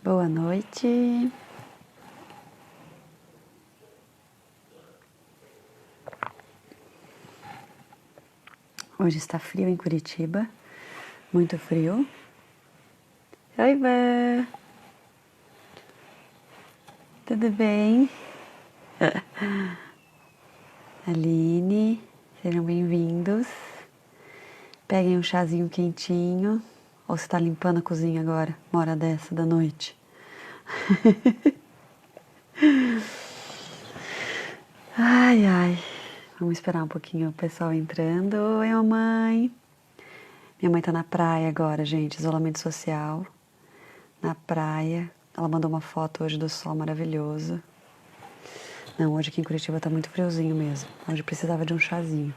Boa noite. Hoje está frio em Curitiba, muito frio. Oi, Vã. Tudo bem? Aline, sejam bem-vindos. Peguem um chazinho quentinho. Ou você está limpando a cozinha agora, uma hora dessa da noite? Ai, ai. Vamos esperar um pouquinho o pessoal entrando. Oi, mamãe. Minha mãe tá na praia agora, gente. Isolamento social. Na praia. Ela mandou uma foto hoje do sol maravilhoso. Não, hoje aqui em Curitiba tá muito friozinho mesmo. Hoje precisava de um chazinho.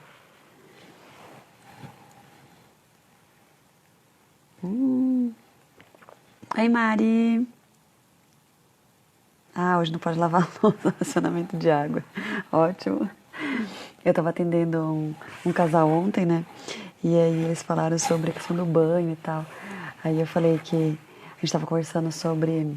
Oi, Mari. Ah, hoje não pode lavar a louça, racionamento de água. Ótimo. Eu tava atendendo um casal ontem, né? E aí eles falaram sobre a questão do banho e tal. Aí eu falei que a gente tava conversando sobre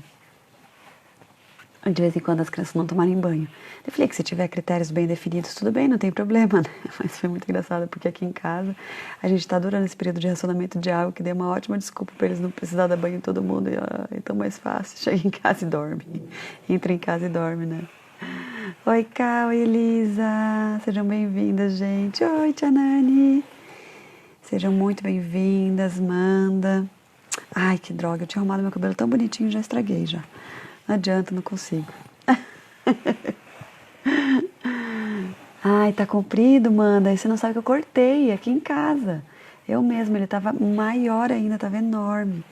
de vez em quando as crianças não tomarem banho. Eu falei que se tiver critérios bem definidos, tudo bem, não tem problema, né? Mas foi muito engraçado, porque aqui em casa a gente tá durante esse período de racionamento de água, que deu uma ótima desculpa para eles não precisar dar banho em todo mundo. E, então mais fácil, chega em casa e dorme. Entra em casa e dorme, né? Oi, Cal e Elisa, sejam bem-vindas, gente. Oi, Tia Nani. Sejam muito bem-vindas, Manda. Ai, que droga, eu tinha arrumado meu cabelo tão bonitinho, já estraguei já. Não adianta, não consigo. Ai, tá comprido, Manda. E você não sabe que eu cortei aqui em casa. Eu mesma, ele tava maior ainda, tava enorme.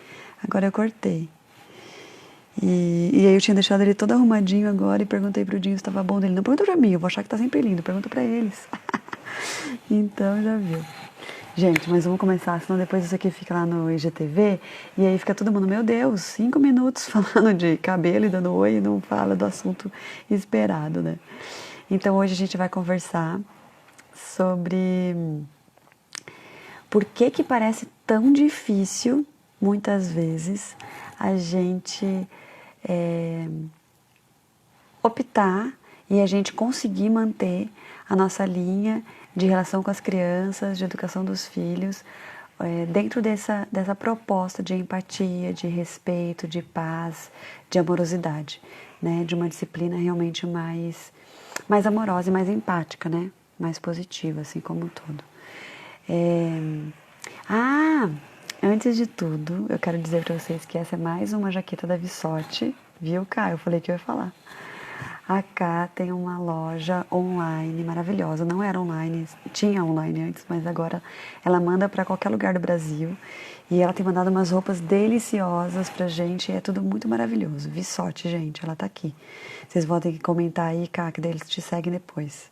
Agora eu cortei. E aí eu tinha deixado ele todo arrumadinho agora e perguntei pro Dinho se tava bom dele. Não pergunta pra mim, eu vou achar que tá sempre lindo. Pergunta pra eles. Então já viu. Gente, mas vamos começar, senão depois isso aqui fica lá no IGTV e aí fica todo mundo, meu Deus, 5 minutos falando de cabelo e dando oi e não fala do assunto esperado, né? Então hoje a gente vai conversar sobre por que que parece tão difícil, muitas vezes, a gente optar e a gente conseguir manter a nossa linha de relação com as crianças, de educação dos filhos, dentro dessa proposta de empatia, de respeito, de paz, de amorosidade, né? De uma disciplina realmente mais amorosa e mais empática, né? Mais positiva, assim como um todo. Ah, antes de tudo, eu quero dizer para vocês que essa é mais uma jaqueta da Vissotti, viu, Cá? Eu falei que eu ia falar. A Cá tem uma loja online maravilhosa. Não era online, tinha online antes, mas agora ela manda para qualquer lugar do Brasil. E ela tem mandado umas roupas deliciosas pra gente. E é tudo muito maravilhoso. Vissotti, gente, ela tá aqui. Vocês vão ter que comentar aí, Cá, que daí eles te seguem depois.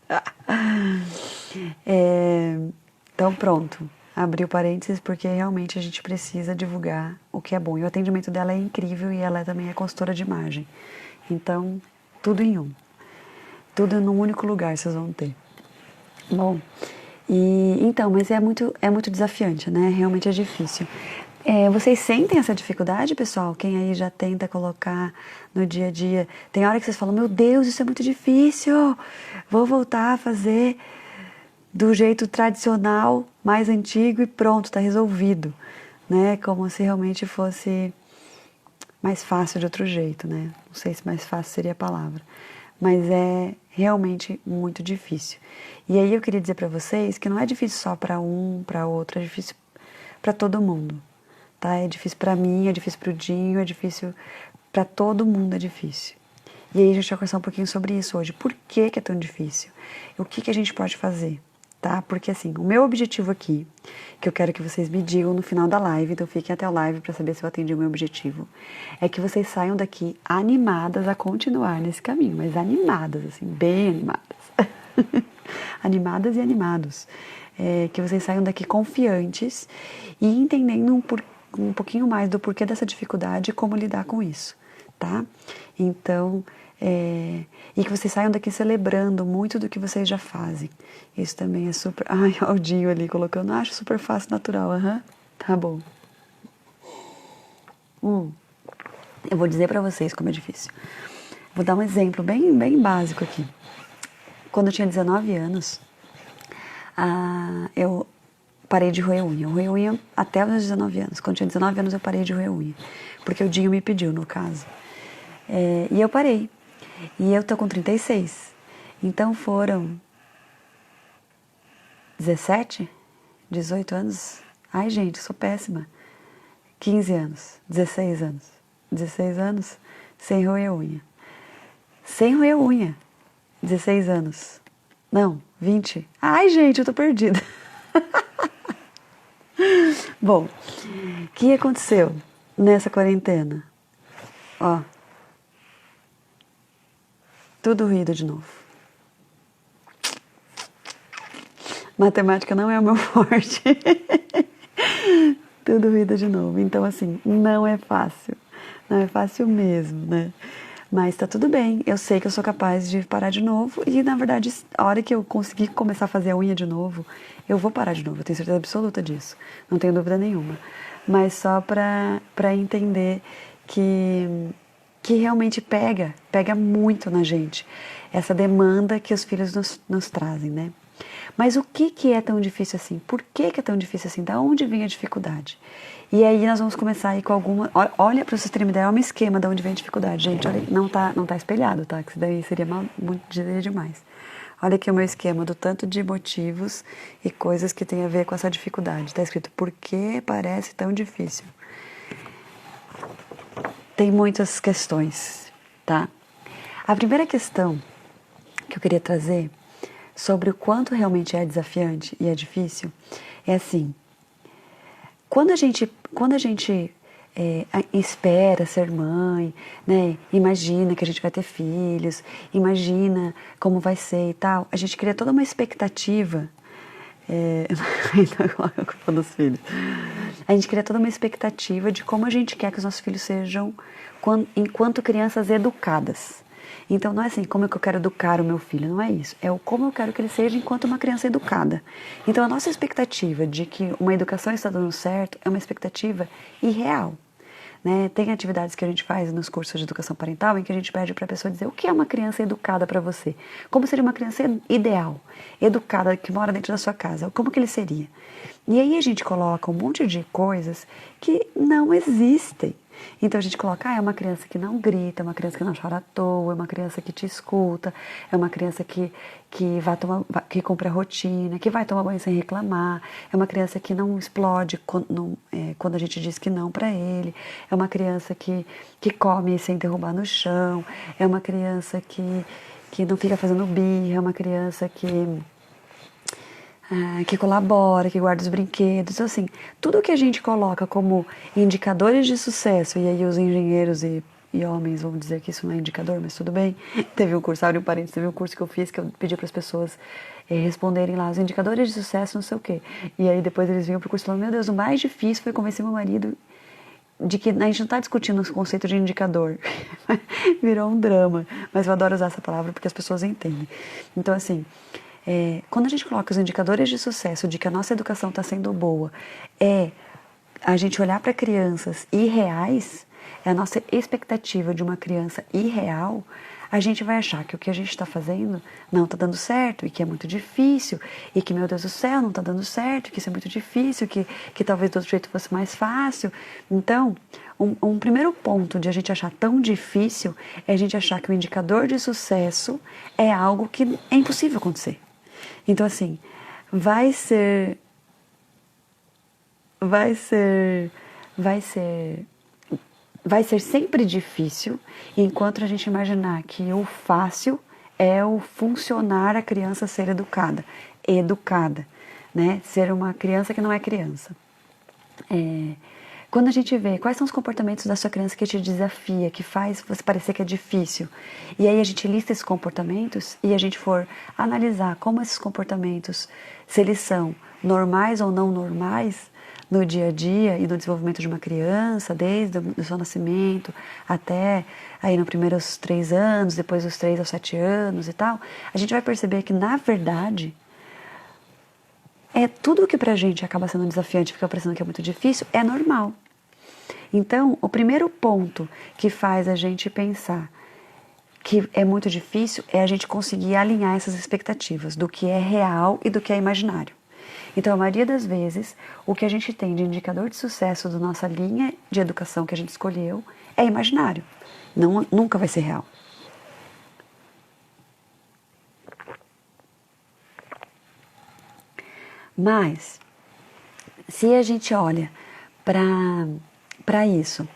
Então, pronto. Abriu parênteses porque realmente a gente precisa divulgar o que é bom. E o atendimento dela é incrível e ela também é consultora de imagem. Então, tudo em um. Tudo num único lugar vocês vão ter. Bom, então, mas é muito desafiante, né? Realmente é difícil. Vocês sentem essa dificuldade, pessoal? Quem aí já tenta colocar no dia a dia? Tem hora que vocês falam, meu Deus, isso é muito difícil. Vou voltar a fazer do jeito tradicional, mais antigo e pronto, tá resolvido, né? Como se realmente fosse mais fácil de outro jeito, né? Não sei se mais fácil seria a palavra, mas é realmente muito difícil. E aí eu queria dizer para vocês que não é difícil só para um, para outro, é difícil para todo mundo, tá? É difícil para mim, é difícil para o Dinho, é difícil para todo mundo, é difícil. E aí a gente vai conversar um pouquinho sobre isso hoje. Por que que é tão difícil? O que que a gente pode fazer? Tá? Porque assim, o meu objetivo aqui, que eu quero que vocês me digam no final da live, então fiquem até o live para saber se eu atendi o meu objetivo, é que vocês saiam daqui animadas a continuar nesse caminho, mas animadas, assim, bem animadas. Animadas e animados. Que vocês saiam daqui confiantes e entendendo um pouquinho mais do porquê dessa dificuldade e como lidar com isso, tá? Então, e que vocês saiam daqui celebrando muito do que vocês já fazem. Isso também é super... Ai, o Dinho ali colocando, acho super fácil, natural. Aham, tá bom. Eu vou dizer pra vocês como é difícil. Vou dar um exemplo bem básico aqui. Quando eu tinha 19 anos, eu parei de roer unha. Eu roei unha até os 19 anos. Quando eu tinha 19 anos, eu parei de roer unha. Porque o Dinho me pediu, no caso. E eu parei. E eu tô com 36. Então foram 17, 18 anos. Ai, gente, sou péssima. 15 anos, 16 anos. 16 anos sem roer unha. Sem roer unha. 16 anos. Não, 20. Ai, gente, eu tô perdida. Bom, o que aconteceu nessa quarentena? Ó, tudo ruído de novo. Matemática não é o meu forte. Tudo ruído de novo. Então, assim, não é fácil. Não é fácil mesmo, né? Mas tá tudo bem. Eu sei que eu sou capaz de parar de novo. E, na verdade, a hora que eu conseguir começar a fazer a unha de novo, eu vou parar de novo. Eu tenho certeza absoluta disso. Não tenho dúvida nenhuma. Mas só pra entender que realmente pega muito na gente. Essa demanda que os filhos nos trazem, né? Mas o que é tão difícil assim? Por que é tão difícil assim? Da onde vem a dificuldade? E aí nós vamos começar aí com alguma... Olha, para vocês terem uma ideia, é um esquema de onde vem a dificuldade. Gente, olha, não tá espelhado, tá? Que isso daí seria muito dizer demais. Olha aqui o meu esquema do tanto de motivos e coisas que tem a ver com essa dificuldade. Está escrito, por que parece tão difícil? Tem muitas questões, tá? A primeira questão que eu queria trazer sobre o quanto realmente é desafiante e é difícil, é assim, quando a gente espera ser mãe, né, imagina que a gente vai ter filhos, imagina como vai ser e tal, a gente cria toda uma expectativa, ainda coloca a culpa dos filhos, a gente cria toda uma expectativa de como a gente quer que os nossos filhos sejam enquanto crianças educadas. Então não é assim, como é que eu quero educar o meu filho, não é isso. É o como eu quero que ele seja enquanto uma criança educada. Então a nossa expectativa de que uma educação está dando certo é uma expectativa irreal. Né? Tem atividades que a gente faz nos cursos de educação parental em que a gente pede para a pessoa dizer o que é uma criança educada para você. Como seria uma criança ideal, educada, que mora dentro da sua casa. Como que ele seria? E aí a gente coloca um monte de coisas que não existem. Então a gente coloca, é uma criança que não grita, é uma criança que não chora à toa, é uma criança que te escuta, é uma criança que que cumpre a rotina, que vai tomar banho sem reclamar, é uma criança que não explode quando a gente diz que não para ele, é uma criança que come sem derrubar no chão, é uma criança que não fica fazendo birra, é uma criança que colabora, que guarda os brinquedos. Então, assim, tudo que a gente coloca como indicadores de sucesso, e aí os engenheiros e homens vão dizer que isso não é indicador, mas tudo bem. Teve um curso, abre um parênteses, teve um curso que eu fiz que eu pedi para as pessoas responderem lá os indicadores de sucesso, não sei o quê. E aí depois eles vinham pro curso falando, meu Deus, o mais difícil foi convencer meu marido de que a gente não está discutindo o conceito de indicador. Virou um drama. Mas eu adoro usar essa palavra porque as pessoas entendem. Então, assim, quando a gente coloca os indicadores de sucesso de que a nossa educação está sendo boa, a gente olhar para crianças irreais, é a nossa expectativa de uma criança irreal, a gente vai achar que o que a gente está fazendo não está dando certo, e que é muito difícil, e que, meu Deus do céu, não está dando certo, que isso é muito difícil, que talvez do outro jeito fosse mais fácil. Então, um primeiro ponto de a gente achar tão difícil é a gente achar que o indicador de sucesso é algo que é impossível acontecer. Então, assim, vai ser sempre difícil enquanto a gente imaginar que o fácil é o funcionar a criança ser educada, né? Ser uma criança que não é criança. Quando a gente vê quais são os comportamentos da sua criança que te desafia, que faz você parecer que é difícil, e aí a gente lista esses comportamentos e a gente for analisar como esses comportamentos, se eles são normais ou não normais, no dia a dia e no desenvolvimento de uma criança, desde o seu nascimento até aí nos primeiros 3 anos, depois dos 3 aos 7 anos e tal, a gente vai perceber que, na verdade, tudo que pra gente acaba sendo desafiante, fica parecendo que é muito difícil, é normal. Então, o primeiro ponto que faz a gente pensar que é muito difícil é a gente conseguir alinhar essas expectativas do que é real e do que é imaginário. Então, a maioria das vezes, o que a gente tem de indicador de sucesso da nossa linha de educação que a gente escolheu é imaginário, nunca vai ser real. Mas, se a gente olha para isso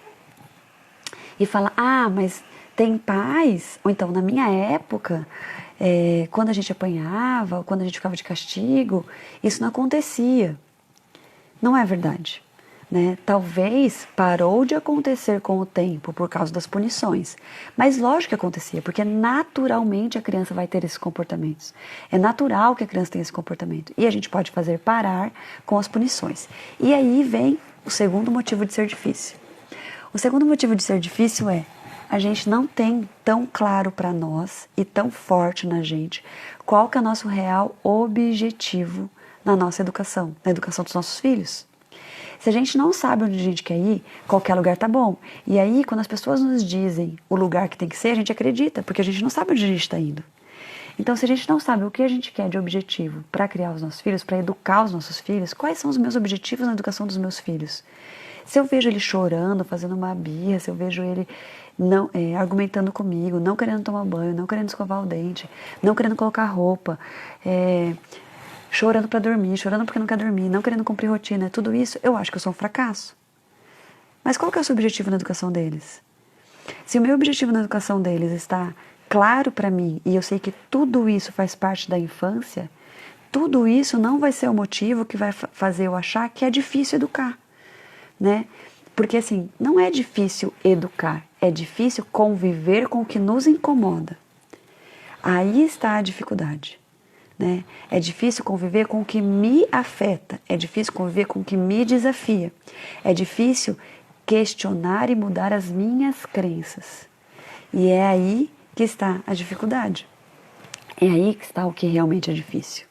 e fala, mas tem pais, ou então na minha época, quando a gente apanhava, quando a gente ficava de castigo, isso não acontecia. Não é verdade. Né? Talvez parou de acontecer com o tempo por causa das punições. Mas lógico que acontecia, porque naturalmente a criança vai ter esses comportamentos. É natural que a criança tenha esse comportamento. E a gente pode fazer parar com as punições. E aí vem o segundo motivo de ser difícil. O segundo motivo de ser difícil é a gente não tem tão claro para nós e tão forte na gente qual que é o nosso real objetivo na nossa educação, na educação dos nossos filhos. Se a gente não sabe onde a gente quer ir, qualquer lugar tá bom. E aí, quando as pessoas nos dizem o lugar que tem que ser, a gente acredita, porque a gente não sabe onde a gente está indo. Então, se a gente não sabe o que a gente quer de objetivo para criar os nossos filhos, para educar os nossos filhos, quais são os meus objetivos na educação dos meus filhos? Se eu vejo ele chorando, fazendo uma birra, se eu vejo ele argumentando comigo, não querendo tomar banho, não querendo escovar o dente, não querendo colocar roupa, chorando para dormir, chorando porque não quer dormir, não querendo cumprir rotina, tudo isso, eu acho que eu sou um fracasso. Mas qual que é o seu objetivo na educação deles? Se o meu objetivo na educação deles está claro para mim e eu sei que tudo isso faz parte da infância, tudo isso não vai ser o motivo que vai fazer eu achar que é difícil educar, né? Porque assim, não é difícil educar, é difícil conviver com o que nos incomoda. Aí está a dificuldade. Né? É difícil conviver com o que me afeta, é difícil conviver com o que me desafia, é difícil questionar e mudar as minhas crenças. E é aí que está a dificuldade, é aí que está o que realmente é difícil.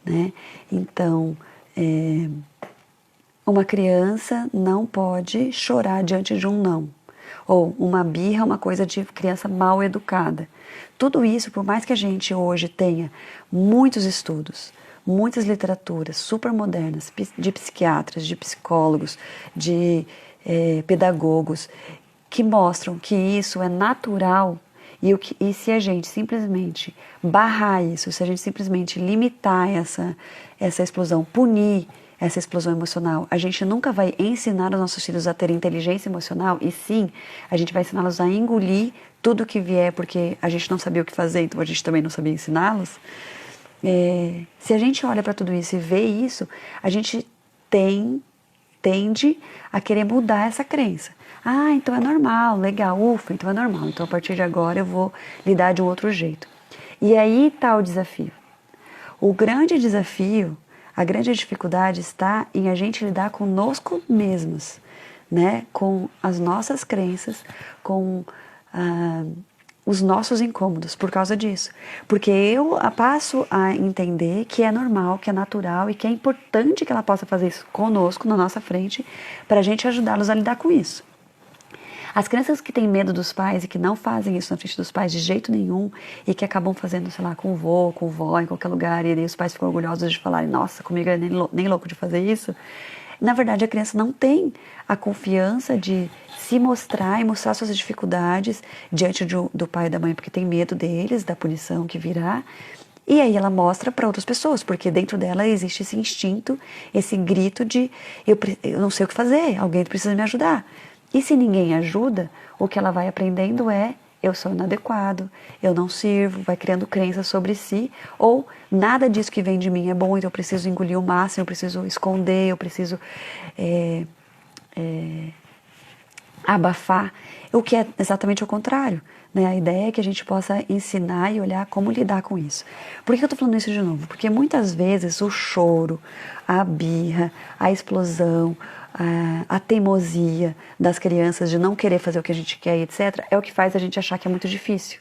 Né? Então, uma criança não pode chorar diante de um não. Ou uma birra é uma coisa de criança mal educada. Tudo isso, por mais que a gente hoje tenha muitos estudos, muitas literaturas super modernas, de psiquiatras, de psicólogos, de pedagogos, que mostram que isso é natural e se a gente simplesmente barrar isso, se a gente simplesmente limitar essa explosão, punir essa explosão emocional, a gente nunca vai ensinar os nossos filhos a ter inteligência emocional, e sim, a gente vai ensiná-los a engolir tudo que vier, porque a gente não sabia o que fazer, então a gente também não sabia ensiná-los. Se a gente olha para tudo isso e vê isso, a gente tende a querer mudar essa crença. Então é normal, legal, ufa, então é normal, então a partir de agora eu vou lidar de um outro jeito. E aí está o desafio. O grande desafio, a grande dificuldade está em a gente lidar conosco mesmos, né? Com as nossas crenças, com os nossos incômodos por causa disso. Porque eu passo a entender que é normal, que é natural e que é importante que ela possa fazer isso conosco, na nossa frente, para a gente ajudá-los a lidar com isso. As crianças que têm medo dos pais e que não fazem isso na frente dos pais de jeito nenhum e que acabam fazendo, sei lá, com o vô, com vó, em qualquer lugar, e aí os pais ficam orgulhosos de falarem, nossa, comigo é nem louco de fazer isso. Na verdade, a criança não tem a confiança de se mostrar e mostrar suas dificuldades diante do pai e da mãe, porque tem medo deles, da punição que virá. E aí ela mostra para outras pessoas, porque dentro dela existe esse instinto, esse grito de eu não sei o que fazer, alguém precisa me ajudar. E se ninguém ajuda, o que ela vai aprendendo é eu sou inadequado, eu não sirvo, vai criando crenças sobre si, ou nada disso que vem de mim é bom, então eu preciso engolir o máximo, eu preciso esconder, eu preciso abafar, o que é exatamente o contrário. Né? A ideia é que a gente possa ensinar e olhar como lidar com isso. Por que eu estou falando isso de novo? Porque muitas vezes o choro, a birra, a explosão, a teimosia das crianças de não querer fazer o que a gente quer, etc., é o que faz a gente achar que é muito difícil.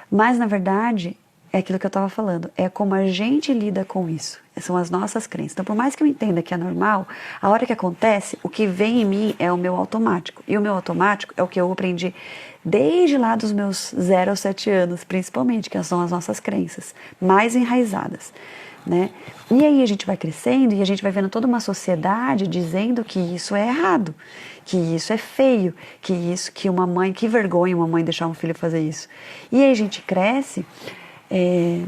Mas, na verdade, é aquilo que eu estava falando, é como a gente lida com isso, são as nossas crenças. Então, por mais que eu entenda que é normal, a hora que acontece, o que vem em mim é o meu automático. E o meu automático é o que eu aprendi desde lá dos meus 0 aos 7 anos, principalmente, que são as nossas crenças mais enraizadas, né? E aí a gente vai crescendo e a gente vai vendo toda uma sociedade dizendo que isso é errado, que isso é feio, que uma mãe, que vergonha uma mãe deixar um filho fazer isso. E aí a gente cresce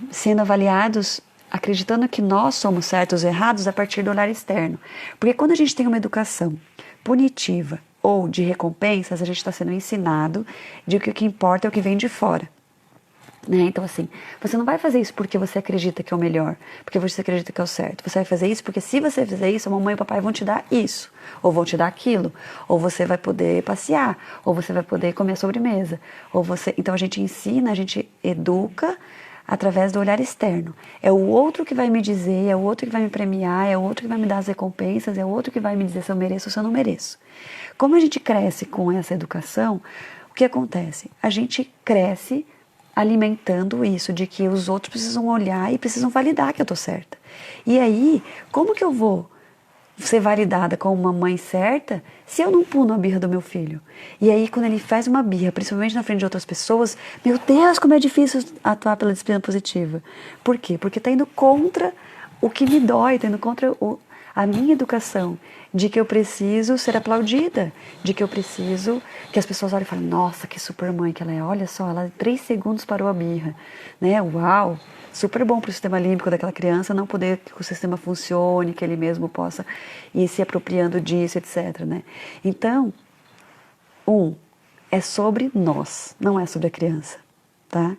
sendo avaliados, acreditando que nós somos certos ou errados a partir do olhar externo. Porque quando a gente tem uma educação punitiva ou de recompensas, a gente está sendo ensinado de que o que importa é o que vem de fora. Né? Então, assim, você não vai fazer isso porque você acredita que é o melhor, porque você acredita que é o certo. Você vai fazer isso porque se você fizer isso, a mamãe e o papai vão te dar isso, ou vão te dar aquilo, ou você vai poder passear, ou você vai poder comer a sobremesa, ou você... Então, a gente ensina, a gente educa através do olhar externo. É o outro que vai me dizer, é o outro que vai me premiar, é o outro que vai me dar as recompensas, é o outro que vai me dizer se eu mereço ou se eu não mereço. Como a gente cresce com essa educação, o que acontece? A gente cresce alimentando isso, de que os outros precisam olhar e precisam validar que eu tô certa. E aí, como que eu vou ser validada como uma mãe certa se eu não puno a birra do meu filho? E aí, quando ele faz uma birra, principalmente na frente de outras pessoas, meu Deus, como é difícil atuar pela disciplina positiva. Por quê? Porque tá indo contra o que me dói, tá indo contra a minha educação, de que eu preciso ser aplaudida, de que eu preciso que as pessoas olhem e falem, nossa, que super mãe que ela é, olha só, ela em 3 segundos parou a birra, né, uau, super bom para o sistema límbico daquela criança não poder que o sistema funcione, que ele mesmo possa ir se apropriando disso, etc, né. Então, é sobre nós, não é sobre a criança, tá?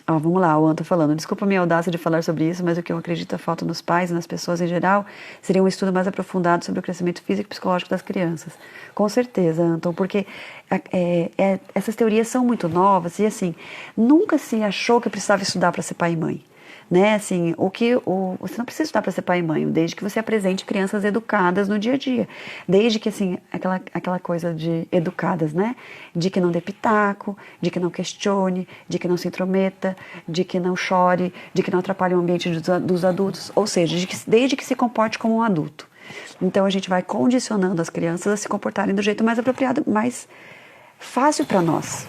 Ó, vamos lá, o An tá falando, desculpa a minha audácia de falar sobre isso, mas o que eu acredito falta nos pais e nas pessoas em geral seria um estudo mais aprofundado sobre o crescimento físico e psicológico das crianças. Com certeza, Anton, porque essas teorias são muito novas e assim, nunca se achou que precisava estudar para ser pai e mãe. Né, assim, você não precisa estudar para ser pai e mãe, desde que você apresente crianças educadas no dia a dia, desde que, assim, aquela coisa de educadas, né, de que não dê pitaco, de que não questione, de que não se intrometa, de que não chore, de que não atrapalhe o ambiente dos adultos, ou seja, desde que se comporte como um adulto. Então a gente vai condicionando as crianças a se comportarem do jeito mais apropriado, mais fácil para nós,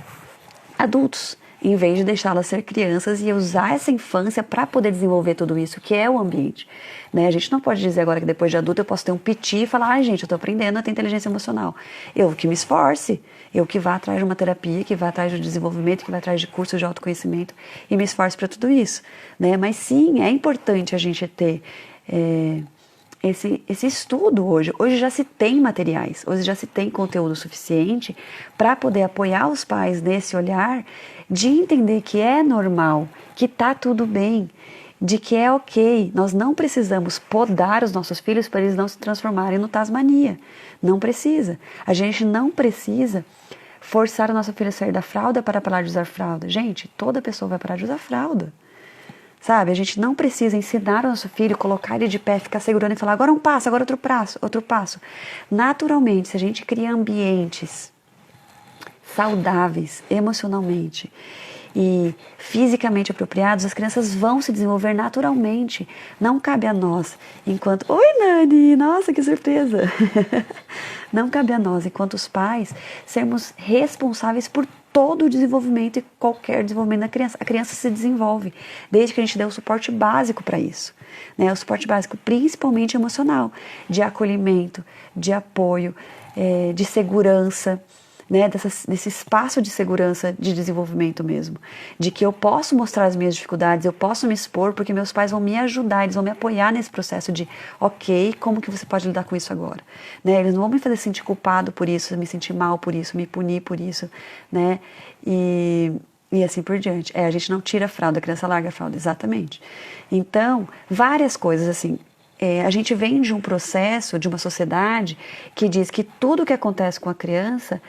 adultos, em vez de deixá-las ser crianças e usar essa infância para poder desenvolver tudo isso, que é o ambiente. Né? A gente não pode dizer agora que depois de adulto eu posso ter um piti e falar, ai gente, eu estou aprendendo a ter inteligência emocional. Eu que me esforce, eu que vá atrás de uma terapia, que vá atrás de desenvolvimento, que vá atrás de cursos de autoconhecimento e me esforce para tudo isso. Né? Mas sim, é importante a gente ter esse estudo hoje. Hoje já se tem materiais, hoje já se tem conteúdo suficiente para poder apoiar os pais nesse olhar de entender que é normal, que tá tudo bem, de que é ok. Nós não precisamos podar os nossos filhos para eles não se transformarem no Tasmania. Não precisa. A gente não precisa forçar a nossa filha a sair da fralda para parar de usar fralda. Gente, toda pessoa vai parar de usar fralda. Sabe, a gente não precisa ensinar o nosso filho, colocar ele de pé, ficar segurando e falar agora um passo, agora outro passo. Naturalmente, se a gente cria ambientes saudáveis, emocionalmente e fisicamente apropriados, as crianças vão se desenvolver naturalmente. Não cabe a nós, enquanto... Oi, Nani! Nossa, que surpresa! Não cabe a nós, enquanto os pais, sermos responsáveis por todo o desenvolvimento e qualquer desenvolvimento da criança. A criança se desenvolve, desde que a gente dê o suporte básico para isso. Né? O suporte básico, principalmente emocional, de acolhimento, de apoio, de segurança, né? Desse espaço de segurança, de desenvolvimento mesmo. De que eu posso mostrar as minhas dificuldades, eu posso me expor, porque meus pais vão me ajudar, eles vão me apoiar nesse processo de, ok, como que você pode lidar com isso agora? Né? Eles não vão me fazer sentir culpado por isso, me sentir mal por isso, me punir por isso, né? E assim por diante. A gente não tira a fralda, a criança larga a fralda, exatamente. Então, várias coisas assim. A gente vem de um processo, de uma sociedade que diz que tudo que acontece com a criança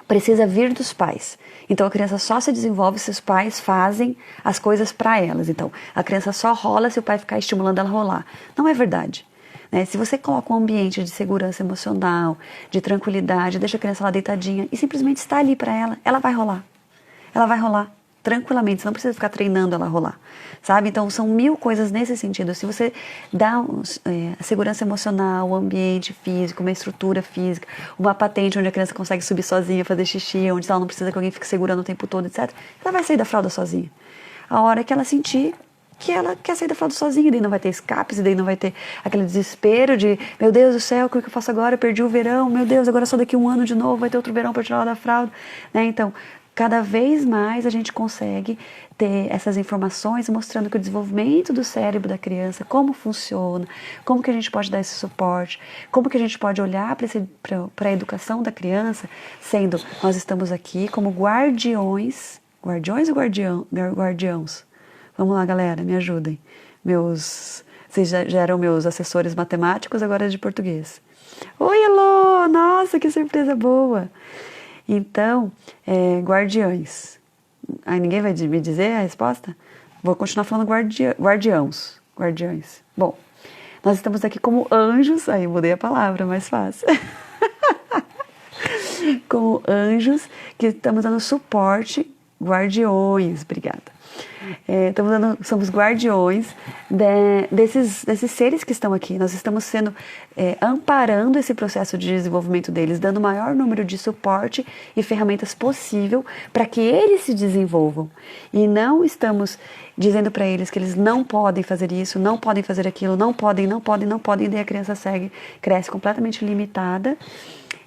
precisa vir dos pais. Então a criança só se desenvolve se os pais fazem as coisas para elas. Então a criança só rola se o pai ficar estimulando ela a rolar. Não é verdade. Né? Se você coloca um ambiente de segurança emocional, de tranquilidade, deixa a criança lá deitadinha e simplesmente está ali para ela, ela vai rolar. Ela vai rolar. tranquilamente, você não precisa ficar treinando ela a rolar, sabe? Então, são 1000 coisas nesse sentido. Se você dá a segurança emocional, o ambiente físico, uma estrutura física, uma patente onde a criança consegue subir sozinha, fazer xixi, onde ela não precisa que alguém fique segurando o tempo todo, etc., ela vai sair da fralda sozinha. A hora que ela sentir que ela quer sair da fralda sozinha, e daí não vai ter escapes, e daí não vai ter aquele desespero de, meu Deus do céu, o que eu faço agora? Eu perdi o verão, meu Deus, agora só daqui 1 ano de novo vai ter outro verão para tirar ela da fralda, né? Então, cada vez mais a gente consegue ter essas informações mostrando que o desenvolvimento do cérebro da criança, como funciona, como que a gente pode dar esse suporte, como que a gente pode olhar para a educação da criança, sendo, nós estamos aqui como guardiões ou guardiãos? Vamos lá, galera, me ajudem. Vocês já eram meus assessores matemáticos, agora é de português. Oi, Elô! Nossa, que surpresa boa! Então, guardiões. Aí ninguém vai me dizer a resposta? Vou continuar falando guardiãos. Bom, nós estamos aqui como anjos. Aí mudei a palavra, mais fácil. Como anjos que estamos dando suporte. Guardiões, obrigada. Somos guardiões desses seres que estão aqui. Nós estamos amparando esse processo de desenvolvimento deles, dando o maior número de suporte e ferramentas possível para que eles se desenvolvam. E não estamos dizendo para eles que eles não podem fazer isso, não podem fazer aquilo, não podem, e daí a criança cresce completamente limitada.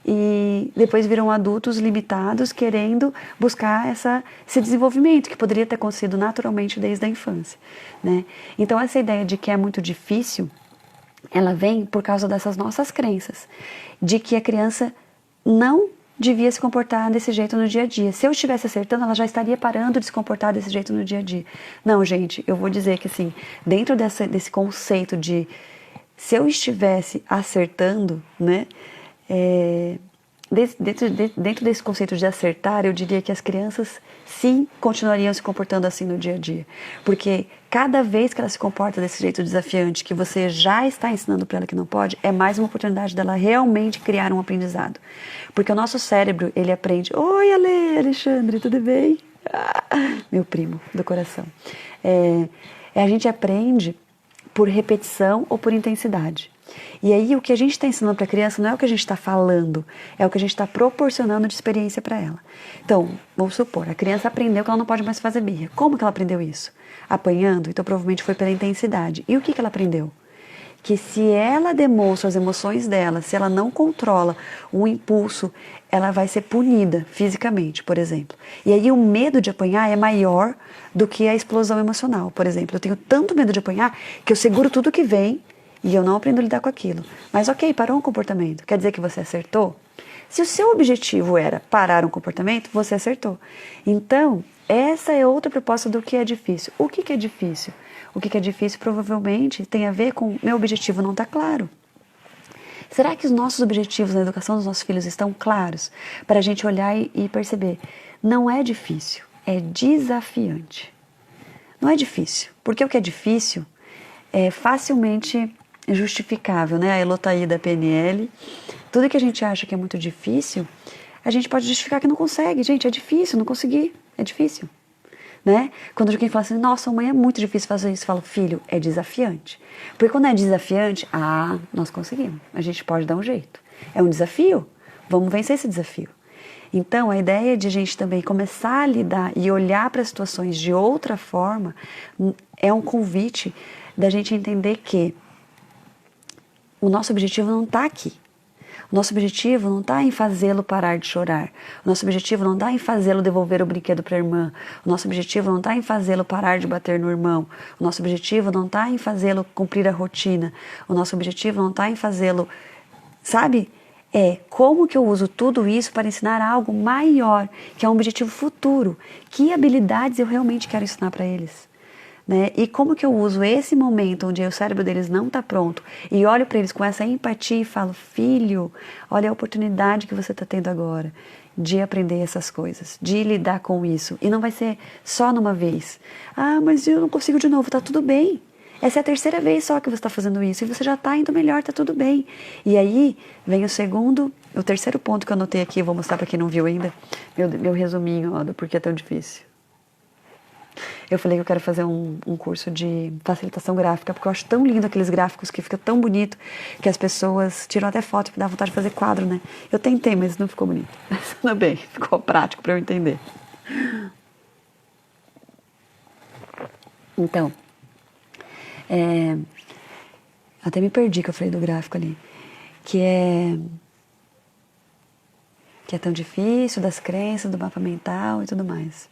E depois viram adultos limitados querendo buscar esse desenvolvimento que poderia ter acontecido naturalmente desde a infância, né? Então essa ideia de que é muito difícil, ela vem por causa dessas nossas crenças, de que a criança não devia se comportar desse jeito no dia a dia. Se eu estivesse acertando, ela já estaria parando de se comportar desse jeito no dia a dia. Não, gente, eu vou dizer que assim, dentro desse conceito de se eu estivesse acertando, né? Dentro desse conceito de acertar, eu diria que as crianças sim continuariam se comportando assim no dia a dia, porque cada vez que ela se comporta desse jeito desafiante, que você já está ensinando para ela que não pode, é mais uma oportunidade dela realmente criar um aprendizado, porque o nosso cérebro, ele aprende. Oi, Alexandre, tudo bem? Meu primo do coração. A gente aprende por repetição ou por intensidade. E aí o que a gente está ensinando para a criança não é o que a gente está falando, é o que a gente está proporcionando de experiência para ela. Então, vamos supor, a criança aprendeu que ela não pode mais fazer birra. Como que ela aprendeu isso? Apanhando, então provavelmente foi pela intensidade. E o que ela aprendeu? Que se ela demonstra as emoções dela, se ela não controla um impulso, ela vai ser punida fisicamente, por exemplo. E aí o medo de apanhar é maior do que a explosão emocional. Por exemplo, eu tenho tanto medo de apanhar que eu seguro tudo que vem e eu não aprendo a lidar com aquilo. Mas ok, parou um comportamento. Quer dizer que você acertou? Se o seu objetivo era parar um comportamento, você acertou. Então, essa é outra proposta do que é difícil. O que é difícil? O que é difícil provavelmente tem a ver com meu objetivo não está claro. Será que os nossos objetivos na educação dos nossos filhos estão claros? Para a gente olhar e perceber. Não é difícil, é desafiante. Não é difícil, porque o que é difícil é facilmente justificável, né? A Elotaí da PNL, tudo que a gente acha que é muito difícil, a gente pode justificar que não consegue. Gente, é difícil, não consegui, é difícil, né? Quando alguém fala assim, nossa, mãe, é muito difícil fazer isso, eu falo, filho, é desafiante. Porque quando é desafiante, nós conseguimos, a gente pode dar um jeito. É um desafio, vamos vencer esse desafio. Então, a ideia de a gente também começar a lidar e olhar para as situações de outra forma é um convite da gente entender que o nosso objetivo não está aqui. O nosso objetivo não está em fazê-lo parar de chorar. O nosso objetivo não está em fazê-lo devolver o brinquedo para a irmã. O nosso objetivo não está em fazê-lo parar de bater no irmão. O nosso objetivo não está em fazê-lo cumprir a rotina. O nosso objetivo não está em fazê-lo... Sabe? É como que eu uso tudo isso para ensinar algo maior, que é um objetivo futuro. Que habilidades eu realmente quero ensinar para eles? Né? E como que eu uso esse momento onde o cérebro deles não está pronto e olho para eles com essa empatia e falo, filho, olha a oportunidade que você está tendo agora de aprender essas coisas, de lidar com isso. E não vai ser só numa vez. Mas eu não consigo de novo, tá tudo bem. Essa é a terceira vez só que você está fazendo isso e você já está indo melhor, tá tudo bem. E aí vem o terceiro ponto que eu anotei aqui, vou mostrar para quem não viu ainda, meu resuminho do porquê é tão difícil. eu falei que eu quero fazer um curso de facilitação gráfica, porque eu acho tão lindo aqueles gráficos que fica tão bonito, que as pessoas tiram até foto e dá vontade de fazer quadro, né? Eu tentei, mas não ficou bonito. Mas tudo bem, ficou prático para eu entender. Então, até me perdi que eu falei do gráfico ali, que é tão difícil, das crenças, do mapa mental e tudo mais.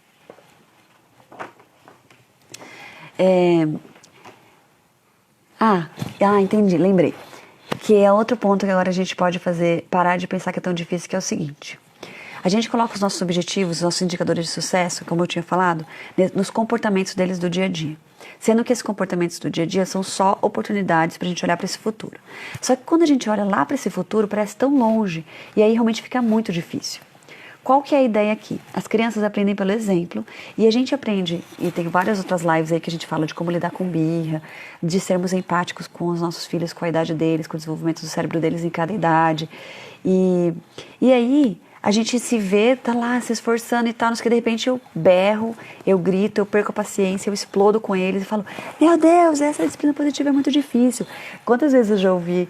Entendi, lembrei. Que é outro ponto que agora a gente pode parar de pensar que é tão difícil, que é o seguinte. A gente coloca os nossos objetivos, os nossos indicadores de sucesso, como eu tinha falado, nos comportamentos deles do dia a dia. Sendo que esses comportamentos do dia a dia são só oportunidades para a gente olhar para esse futuro. Só que quando a gente olha lá para esse futuro, parece tão longe, e aí realmente fica muito difícil. Qual que é a ideia aqui? As crianças aprendem pelo exemplo, e a gente aprende, e tem várias outras lives aí que a gente fala de como lidar com birra, de sermos empáticos com os nossos filhos, com a idade deles, com o desenvolvimento do cérebro deles em cada idade. E aí a gente se vê, tá lá se esforçando e tal, não sei o que, de repente eu berro, eu grito, eu perco a paciência, eu explodo com eles e falo, meu Deus, essa disciplina positiva é muito difícil. Quantas vezes eu já ouvi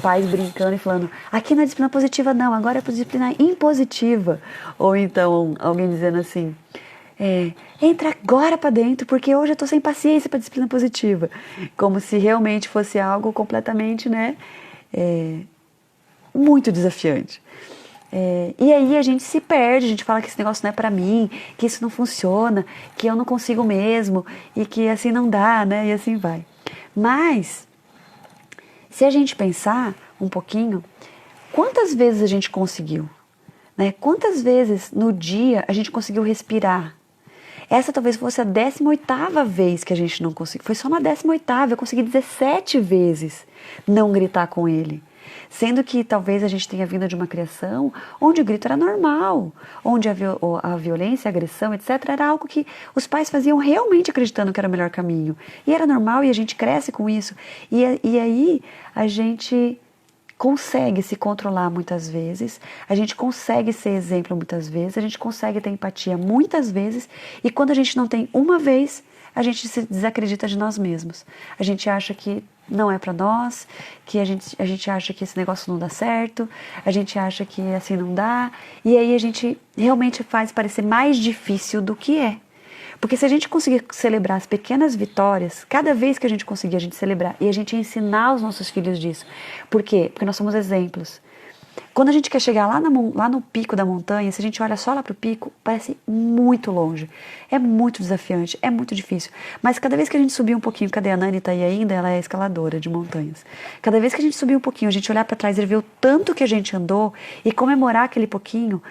pais brincando e falando, aqui não é disciplina positiva não, agora é disciplina impositiva. Ou então alguém dizendo assim, entra agora pra dentro, porque hoje eu tô sem paciência pra disciplina positiva. Como se realmente fosse algo completamente, né, muito desafiante. E aí a gente se perde, a gente fala que esse negócio não é pra mim, que isso não funciona, que eu não consigo mesmo, e que assim não dá, né, e assim vai. Mas, se a gente pensar um pouquinho, quantas vezes a gente conseguiu? Né? Quantas vezes no dia a gente conseguiu respirar? Essa talvez fosse a 18ª vez que a gente não conseguiu. Foi só na 18ª, eu consegui 17 vezes não gritar com ele. Sendo que talvez a gente tenha vindo de uma criação onde o grito era normal, onde a violência, a agressão, etc., era algo que os pais faziam realmente acreditando que era o melhor caminho. E era normal e a gente cresce com isso. E aí a gente consegue se controlar muitas vezes, a gente consegue ser exemplo muitas vezes, a gente consegue ter empatia muitas vezes, e quando a gente não tem uma vez, a gente se desacredita de nós mesmos. A gente acha que não é pra nós, que a gente acha que esse negócio não dá certo, a gente acha que assim não dá, e aí a gente realmente faz parecer mais difícil do que é. Porque se a gente conseguir celebrar as pequenas vitórias, cada vez que a gente conseguir a gente celebrar, e a gente ensinar os nossos filhos disso. Por quê? Porque nós somos exemplos. Quando a gente quer chegar lá no pico da montanha, se a gente olha só lá para o pico, parece muito longe. É muito desafiante, é muito difícil. Mas cada vez que a gente subir um pouquinho, cadê a Nani? Tá aí ainda? Ela é escaladora de montanhas. Cada vez que a gente subir um pouquinho, a gente olhar para trás e ver o tanto que a gente andou e comemorar aquele pouquinho,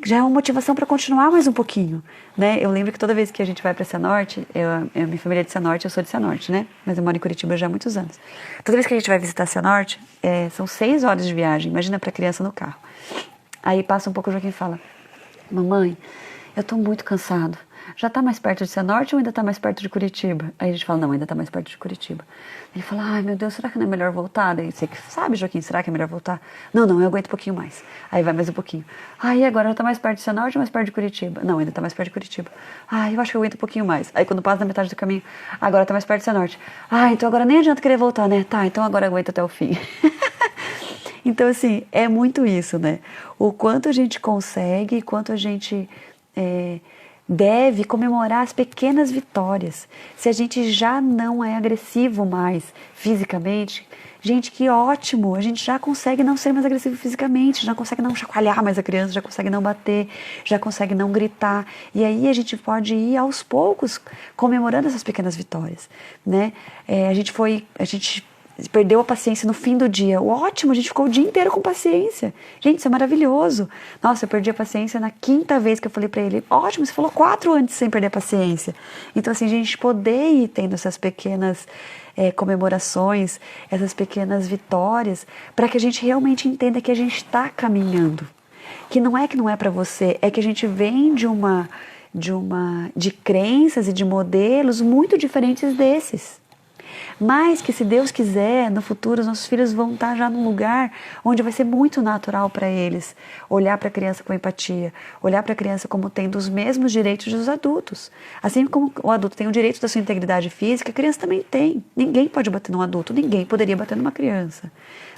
já é uma motivação para continuar mais um pouquinho, né? Eu lembro que toda vez que a gente vai para Cianorte, minha família é de Cianorte, eu sou de Cianorte, né? Mas eu moro em Curitiba já há muitos anos. Toda vez que a gente vai visitar Cianorte, são 6 horas de viagem, imagina para criança no carro. Aí passa um pouco o Joaquim e fala, mamãe, eu tô muito cansado. Já tá mais perto de Cianorte ou ainda tá mais perto de Curitiba? Aí a gente fala, não, ainda tá mais perto de Curitiba. Ele fala, ai meu Deus, será que não é melhor voltar? Daí você que sabe, Joaquim, será que é melhor voltar? Não, eu aguento um pouquinho mais. Aí vai mais um pouquinho. E agora já tá mais perto de Cianorte ou mais perto de Curitiba? Não, ainda tá mais perto de Curitiba. Eu acho que eu aguento um pouquinho mais. Aí quando passa na metade do caminho, agora tá mais perto de Cianorte. Então agora nem adianta querer voltar, né? Tá, então agora aguenta até o fim. Então assim, é muito isso, né? O quanto a gente consegue, quanto a gente deve comemorar as pequenas vitórias. Se a gente já não é agressivo mais fisicamente, gente, que ótimo, a gente já consegue não ser mais agressivo fisicamente, já consegue não chacoalhar mais a criança, já consegue não bater, já consegue não gritar, e aí a gente pode ir aos poucos comemorando essas pequenas vitórias, né? A gente perdeu a paciência no fim do dia. Ótimo, a gente ficou o dia inteiro com paciência. Gente, isso é maravilhoso. Nossa, eu perdi a paciência na 5ª vez que eu falei pra ele. Ótimo, você falou 4 antes sem perder a paciência. Então, assim, a gente poder ir tendo essas pequenas comemorações, essas pequenas vitórias, para que a gente realmente entenda que a gente está caminhando. Que não é para você, é que a gente vem de crenças e de modelos muito diferentes desses. Mas que, se Deus quiser, no futuro os nossos filhos vão estar já num lugar onde vai ser muito natural para eles olhar para a criança com empatia, olhar para a criança como tendo os mesmos direitos dos adultos. Assim como o adulto tem o direito da sua integridade física, a criança também tem. Ninguém pode bater num adulto, ninguém poderia bater numa criança,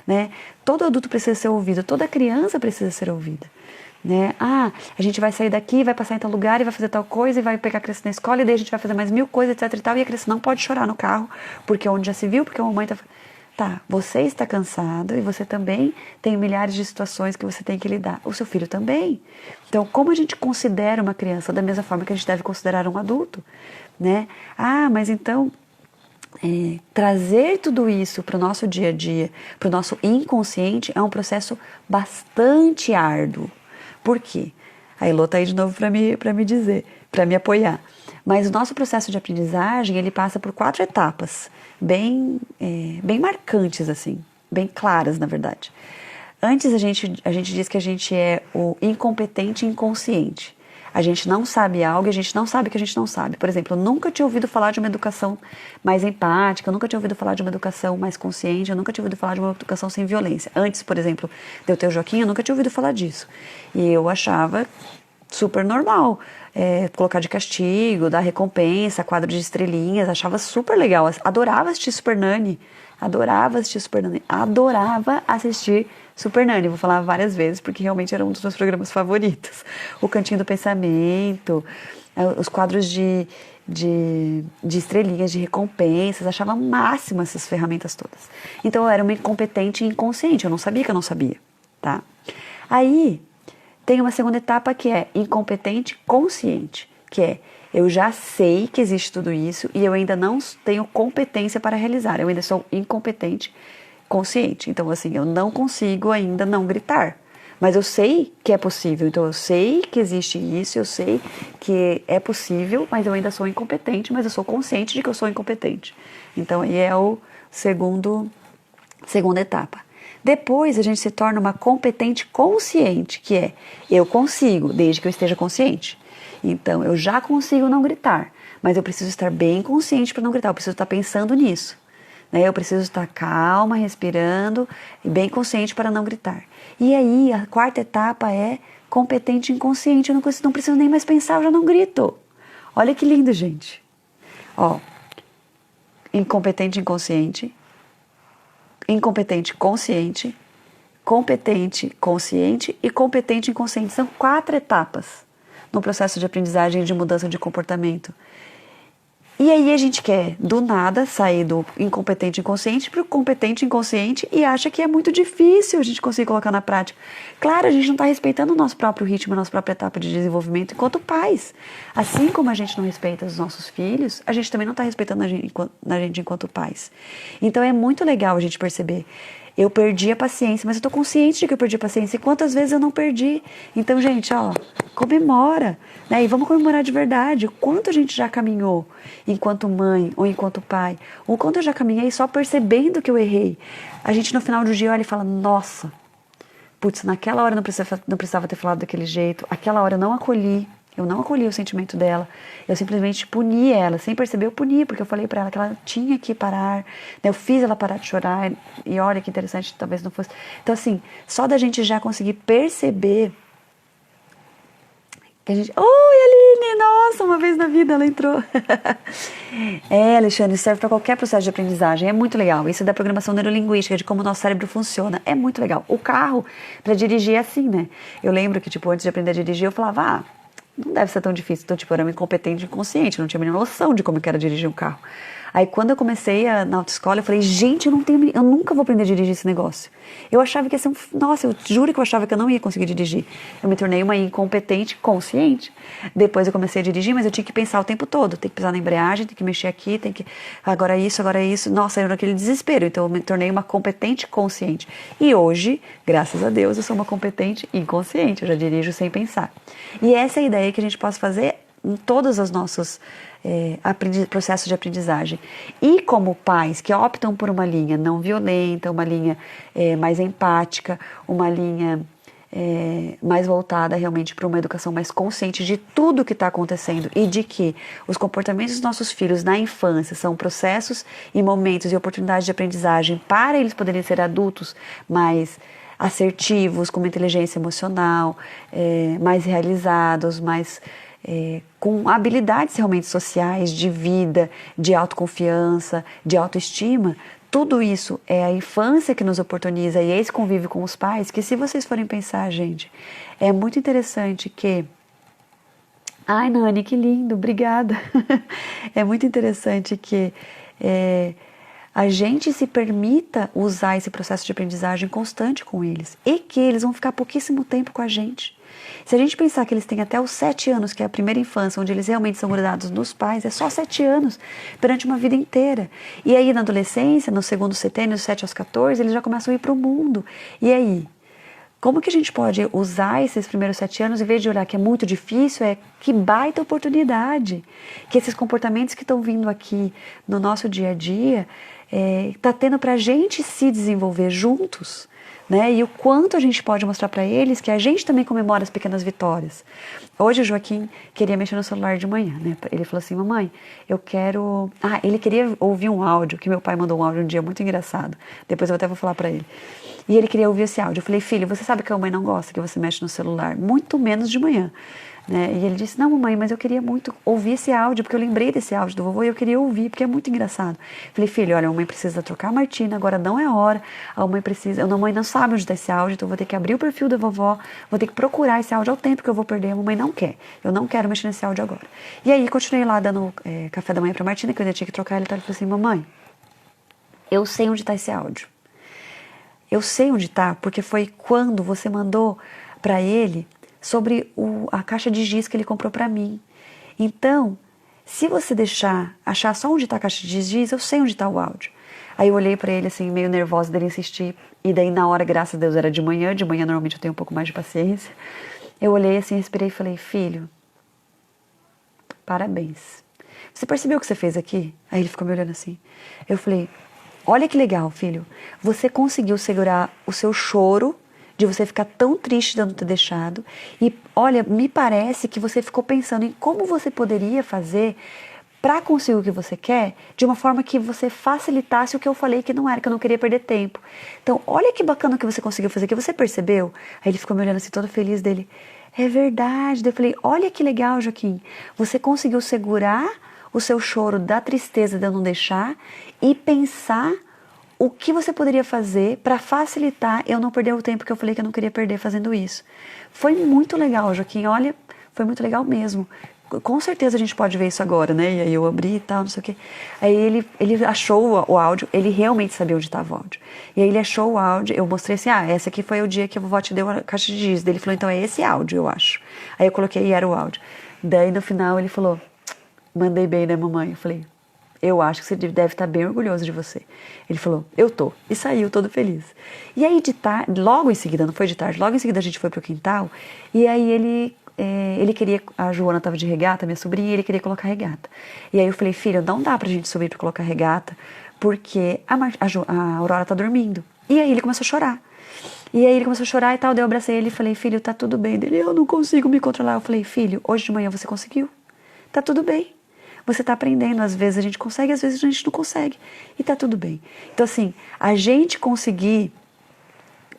né? Todo adulto precisa ser ouvido, toda criança precisa ser ouvida. Né? A gente vai sair daqui, vai passar em tal lugar e vai fazer tal coisa e vai pegar a criança na escola e daí a gente vai fazer mais 1000 coisas, etc e tal, e a criança não pode chorar no carro porque onde já se viu, porque a mamãe tá, você está cansado e você também tem milhares de situações que você tem que lidar, o seu filho também. Então, como a gente considera uma criança da mesma forma que a gente deve considerar um adulto, né? Mas então trazer tudo isso para o nosso dia a dia, para o nosso inconsciente, é um processo bastante árduo. Por quê? A Elô tá aí de novo para me dizer, para me apoiar. Mas o nosso processo de aprendizagem, ele passa por 4 etapas, bem marcantes, assim, bem claras, na verdade. Antes a gente diz que a gente é o incompetente inconsciente. A gente não sabe algo e a gente não sabe que a gente não sabe. Por exemplo, eu nunca tinha ouvido falar de uma educação mais empática, eu nunca tinha ouvido falar de uma educação mais consciente, eu nunca tinha ouvido falar de uma educação sem violência. Antes, por exemplo, de eu ter o Joaquim, eu nunca tinha ouvido falar disso. E eu achava super normal colocar de castigo, dar recompensa, quadro de estrelinhas, achava super legal. Adorava assistir Super Nanny, adorava assistir Super Nanny, vou falar várias vezes, porque realmente era um dos meus programas favoritos. O Cantinho do Pensamento, os quadros de estrelinhas, de recompensas, achava máximo essas ferramentas todas. Então eu era uma incompetente inconsciente, eu não sabia que eu não sabia, tá? Aí tem uma segunda etapa que é incompetente consciente, que é eu já sei que existe tudo isso e eu ainda não tenho competência para realizar, eu ainda sou incompetente consciente. Então, assim, eu não consigo ainda não gritar. Mas eu sei que é possível. Então, eu sei que existe isso, eu sei que é possível, mas eu ainda sou incompetente, mas eu sou consciente de que eu sou incompetente. Então, aí é o segunda etapa. Depois, a gente se torna uma competente consciente, que é eu consigo, desde que eu esteja consciente. Então, eu já consigo não gritar, mas eu preciso estar bem consciente para não gritar, eu preciso estar pensando nisso. Eu preciso estar calma, respirando e bem consciente para não gritar. E aí, a 4ª etapa é competente inconsciente. Eu não preciso nem mais pensar, eu já não grito. Olha que lindo, gente. Incompetente inconsciente, incompetente consciente, competente consciente e competente inconsciente. São 4 etapas no processo de aprendizagem e de mudança de comportamento. E aí a gente quer, do nada, sair do incompetente inconsciente para o competente inconsciente e acha que é muito difícil a gente conseguir colocar na prática. Claro, a gente não está respeitando o nosso próprio ritmo, a nossa própria etapa de desenvolvimento enquanto pais. Assim como a gente não respeita os nossos filhos, a gente também não está respeitando a gente enquanto pais. Então é muito legal a gente perceber. Eu perdi a paciência, mas eu estou consciente de que eu perdi a paciência. E quantas vezes eu não perdi? Então, gente, comemora, né? E vamos comemorar de verdade. O quanto a gente já caminhou enquanto mãe ou enquanto pai. O quanto eu já caminhei só percebendo que eu errei. A gente no final do dia olha e fala, nossa, putz, naquela hora não precisava ter falado daquele jeito. Aquela hora eu não acolhi o sentimento dela, eu simplesmente puni ela, sem perceber eu puni, porque eu falei pra ela que ela tinha que parar, né? Eu fiz ela parar de chorar, e olha que interessante, talvez não fosse. Então assim, só da gente já conseguir perceber que a gente... Oi, Aline! Nossa, uma vez na vida ela entrou. Alexandre, serve para qualquer processo de aprendizagem, é muito legal. Isso é da programação neurolinguística, de como o nosso cérebro funciona, é muito legal. O carro, para dirigir é assim, né? Eu lembro que, antes de aprender a dirigir, eu falava, não deve ser tão difícil. Então, eu era uma incompetente inconsciente, não tinha a mínima noção de como que era dirigir um carro. Aí, quando eu comecei na autoescola, eu falei, gente, eu nunca vou aprender a dirigir esse negócio. Eu achava que ia ser Nossa, eu juro que eu achava que eu não ia conseguir dirigir. Eu me tornei uma incompetente consciente. Depois eu comecei a dirigir, mas eu tinha que pensar o tempo todo. Tem que pisar na embreagem, tem que mexer aqui, tem que... Agora isso. Nossa, eu era aquele desespero. Então, eu me tornei uma competente consciente. E hoje, graças a Deus, eu sou uma competente inconsciente. Eu já dirijo sem pensar. E essa é a ideia que a gente possa fazer em todos os nossos processos de aprendizagem. E como pais que optam por uma linha não violenta, uma linha mais empática, uma linha mais voltada realmente para uma educação mais consciente de tudo que está acontecendo e de que os comportamentos dos nossos filhos na infância são processos e momentos e oportunidades de aprendizagem para eles poderem ser adultos mais assertivos, com uma inteligência emocional, mais realizados, mais com habilidades realmente sociais, de vida, de autoconfiança, de autoestima. Tudo isso é a infância que nos oportuniza e esse convívio com os pais, que se vocês forem pensar, gente, é muito interessante que... Ai, Nani, que lindo, obrigada. É muito interessante que a gente se permita usar esse processo de aprendizagem constante com eles e que eles vão ficar pouquíssimo tempo com a gente. Se a gente pensar que eles têm até os 7 anos, que é a primeira infância, onde eles realmente são grudados nos pais, é só 7 anos, durante uma vida inteira. E aí na adolescência, no segundo setênio, dos 7 aos 14, eles já começam a ir para o mundo. E aí? Como que a gente pode usar esses primeiros 7 anos, em vez de olhar que é muito difícil, que baita oportunidade. Que esses comportamentos que estão vindo aqui no nosso dia a dia, está tendo para a gente se desenvolver juntos. Né? E o quanto a gente pode mostrar para eles que a gente também comemora as pequenas vitórias. Hoje o Joaquim queria mexer no celular de manhã, né? Ele falou assim, mamãe, eu quero... ele queria ouvir um áudio, que meu pai mandou um áudio um dia muito engraçado. Depois eu até vou falar para ele. E ele queria ouvir esse áudio. Eu falei, filho, você sabe que a mãe não gosta que você mexe no celular, muito menos de manhã. Né? E ele disse, não, mamãe, mas eu queria muito ouvir esse áudio, porque eu lembrei desse áudio do vovô e eu queria ouvir, porque é muito engraçado. Falei, filho, olha, a mamãe precisa trocar a Martina, agora não é hora, a mamãe não sabe onde está esse áudio, então eu vou ter que abrir o perfil da vovó, vou ter que procurar esse áudio, ao tempo que eu vou perder, a mamãe não quer, eu não quero mexer nesse áudio agora. E aí, continuei lá dando café da manhã para Martina, que eu ainda tinha que trocar, ele falou assim, mamãe, eu sei onde está esse áudio. Eu sei onde está, porque foi quando você mandou para ele sobre a caixa de giz que ele comprou para mim. Então, se você achar só onde está a caixa de giz, eu sei onde está o áudio. Aí eu olhei para ele assim, meio nervosa dele insistir, e daí na hora, graças a Deus, era de manhã normalmente eu tenho um pouco mais de paciência. Eu olhei assim, respirei e falei, filho, parabéns. Você percebeu o que você fez aqui? Aí ele ficou me olhando assim. Eu falei, olha que legal, filho, você conseguiu segurar o seu choro de você ficar tão triste de não ter deixado. E olha, me parece que você ficou pensando em como você poderia fazer para conseguir o que você quer, de uma forma que você facilitasse o que eu falei que não era, que eu não queria perder tempo. Então, olha que bacana que você conseguiu fazer, que você percebeu? Aí ele ficou me olhando assim, todo feliz dele. É verdade. Daí eu falei, olha que legal, Joaquim, você conseguiu segurar o seu choro da tristeza de eu não deixar e pensar o que você poderia fazer para facilitar eu não perder o tempo que eu falei que eu não queria perder fazendo isso. Foi muito legal, Joaquim, olha, foi muito legal mesmo. Com certeza a gente pode ver isso agora, né? E aí eu abri e tal, não sei o quê. Aí ele achou o áudio, ele realmente sabia onde estava o áudio. E aí ele achou o áudio, eu mostrei assim, esse aqui foi o dia que a vovó te deu a caixa de giz. Daí ele falou, então é esse áudio, eu acho. Aí eu coloquei e era o áudio. Daí no final ele falou, mandei bem, né, mamãe? Eu falei, eu acho que você deve estar bem orgulhoso de você. Ele falou, eu tô. E saiu todo feliz. E aí de tarde, logo em seguida, não foi de tarde, logo em seguida a gente foi pro quintal. E aí ele queria, a Joana estava de regata, minha sobrinha, e ele queria colocar regata. E aí eu falei, filho, não dá pra gente subir pra colocar regata, porque a Aurora tá dormindo. E aí ele começou a chorar. E aí ele começou a chorar e tal, daí eu abracei ele e falei, filho, tá tudo bem. Dele, eu não consigo me controlar. Eu falei, filho, hoje de manhã você conseguiu? Tá tudo bem. Você está aprendendo, às vezes a gente consegue, às vezes a gente não consegue. E tá tudo bem. Então assim, a gente conseguir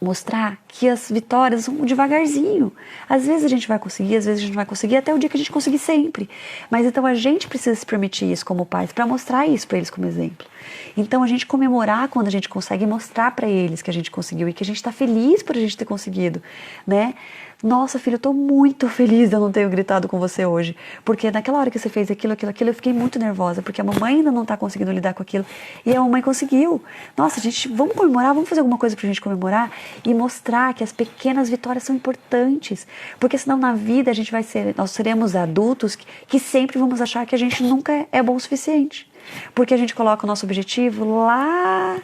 mostrar que as vitórias vão devagarzinho. Às vezes a gente vai conseguir, às vezes a gente não vai conseguir, até o dia que a gente conseguir sempre. Mas então a gente precisa se permitir isso como pais, para mostrar isso para eles como exemplo. Então a gente comemorar quando a gente consegue mostrar para eles que a gente conseguiu e que a gente está feliz por a gente ter conseguido, né? Nossa, filho, eu tô muito feliz de eu não ter gritado com você hoje, porque naquela hora que você fez aquilo, eu fiquei muito nervosa, porque a mamãe ainda não tá conseguindo lidar com aquilo, e a mamãe conseguiu. Nossa, gente, vamos comemorar, vamos fazer alguma coisa pra gente comemorar e mostrar que as pequenas vitórias são importantes, porque senão na vida nós seremos adultos que sempre vamos achar que a gente nunca é bom o suficiente, porque a gente coloca o nosso objetivo lá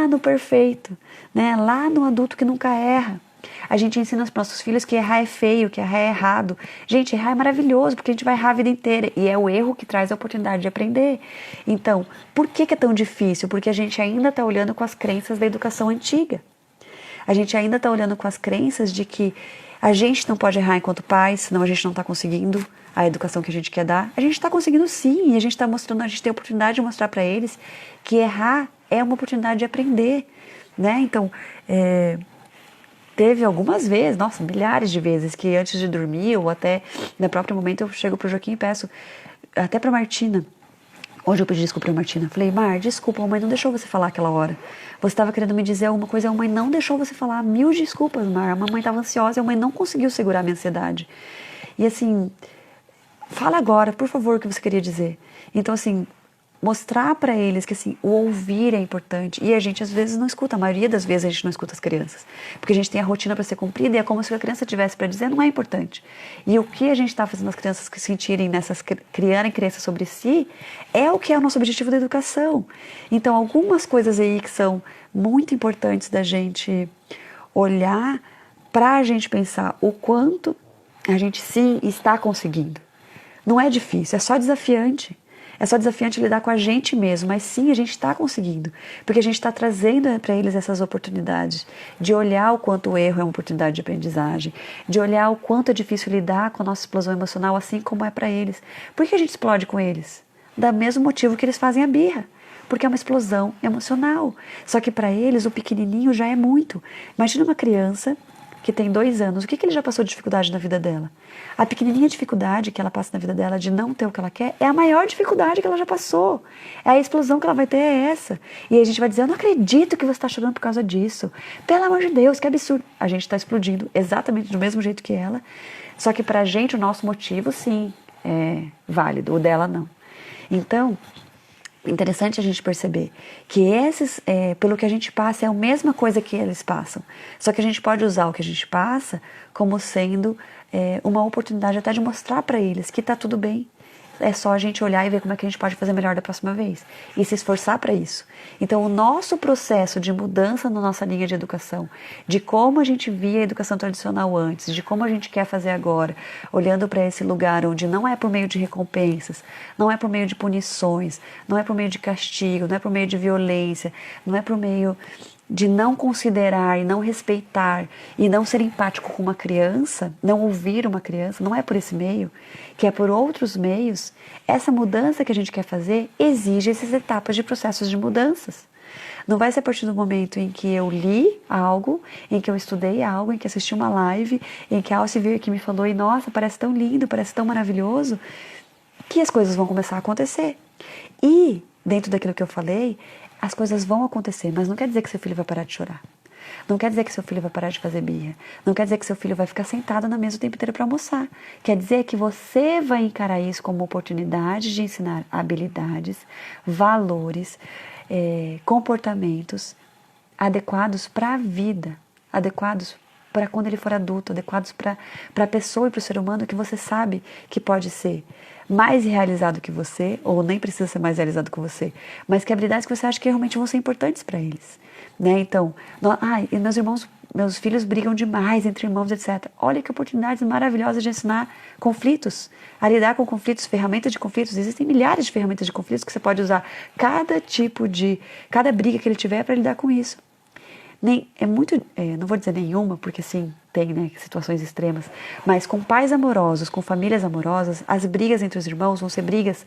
no perfeito, né? Lá no adulto que nunca erra. A gente ensina para os nossos filhos que errar é feio, que errar é errado. Gente, errar é maravilhoso, porque a gente vai errar a vida inteira. E é o erro que traz a oportunidade de aprender. Então, por que é tão difícil? Porque a gente ainda está olhando com as crenças da educação antiga. A gente ainda está olhando com as crenças de que a gente não pode errar enquanto pais, senão a gente não está conseguindo a educação que a gente quer dar. A gente está conseguindo sim, e a gente está mostrando, a gente tem a oportunidade de mostrar para eles que errar é uma oportunidade de aprender, né? Então, teve algumas vezes, nossa, milhares de vezes, que antes de dormir ou até no próprio momento eu chego pro Joaquim e peço, até pra Martina. Hoje eu pedi desculpa pra Martina. Falei, Mar, desculpa, a mãe não deixou você falar aquela hora. Você estava querendo me dizer alguma coisa, a mãe não deixou você falar. Mil desculpas, Mar. A mamãe estava ansiosa e a mãe não conseguiu segurar a minha ansiedade. E assim, fala agora, por favor, o que você queria dizer. Então, assim, mostrar para eles que assim, o ouvir é importante. E a gente às vezes não escuta, a maioria das vezes a gente não escuta as crianças. Porque a gente tem a rotina para ser cumprida e é como se a criança tivesse para dizer, não é importante. E o que a gente está fazendo as crianças que sentirem criarem crenças sobre si, é o que é o nosso objetivo da educação. Então, algumas coisas aí que são muito importantes da gente olhar para a gente pensar o quanto a gente sim está conseguindo. Não é difícil, é só desafiante. É só desafiante lidar com a gente mesmo, mas sim, a gente está conseguindo. Porque a gente está trazendo para eles essas oportunidades de olhar o quanto o erro é uma oportunidade de aprendizagem, de olhar o quanto é difícil lidar com a nossa explosão emocional, assim como é para eles. Por que a gente explode com eles? Do mesmo motivo que eles fazem a birra. Porque é uma explosão emocional. Só que para eles, o pequenininho já é muito. Imagina uma criança que tem 2 anos, o que ele já passou de dificuldade na vida dela? A pequenininha dificuldade que ela passa na vida dela de não ter o que ela quer é a maior dificuldade que ela já passou. É a explosão que ela vai ter é essa. E aí a gente vai dizer, eu não acredito que você está chorando por causa disso. Pelo amor de Deus, que absurdo. A gente está explodindo exatamente do mesmo jeito que ela. Só que pra gente o nosso motivo sim é válido, o dela não. Então, interessante a gente perceber que pelo que a gente passa é a mesma coisa que eles passam. Só que a gente pode usar o que a gente passa como sendo uma oportunidade até de mostrar para eles que está tudo bem. É só a gente olhar e ver como é que a gente pode fazer melhor da próxima vez. E se esforçar para isso. Então, o nosso processo de mudança na nossa linha de educação, de como a gente via a educação tradicional antes, de como a gente quer fazer agora, olhando para esse lugar onde não é por meio de recompensas, não é por meio de punições, não é por meio de castigo, não é por meio de violência, não é por meio de não considerar e não respeitar e não ser empático com uma criança, não ouvir uma criança, não é por esse meio, que é por outros meios. Essa mudança que a gente quer fazer exige essas etapas de processos de mudanças. Não vai ser a partir do momento em que eu li algo, em que eu estudei algo, em que assisti uma live, em que a Alce veio aqui e me falou, e nossa, parece tão lindo, parece tão maravilhoso, que as coisas vão começar a acontecer. E, dentro daquilo que eu falei, as coisas vão acontecer, mas não quer dizer que seu filho vai parar de chorar. Não quer dizer que seu filho vai parar de fazer birra. Não quer dizer que seu filho vai ficar sentado na mesa o tempo inteiro para almoçar. Quer dizer que você vai encarar isso como oportunidade de ensinar habilidades, valores, comportamentos adequados para a vida, adequados para quando ele for adulto, adequados para a pessoa e para o ser humano que você sabe que pode ser mais realizado que você, ou nem precisa ser mais realizado que você, mas que habilidades que você acha que realmente vão ser importantes para eles. Né? Então, e meus filhos brigam demais entre irmãos, etc. Olha que oportunidades maravilhosas de ensinar conflitos, a lidar com conflitos, ferramentas de conflitos. Existem milhares de ferramentas de conflitos que você pode usar cada briga que ele tiver para lidar com isso. Não vou dizer nenhuma, porque assim, tem, né, situações extremas, mas com pais amorosos, com famílias amorosas, as brigas entre os irmãos vão ser brigas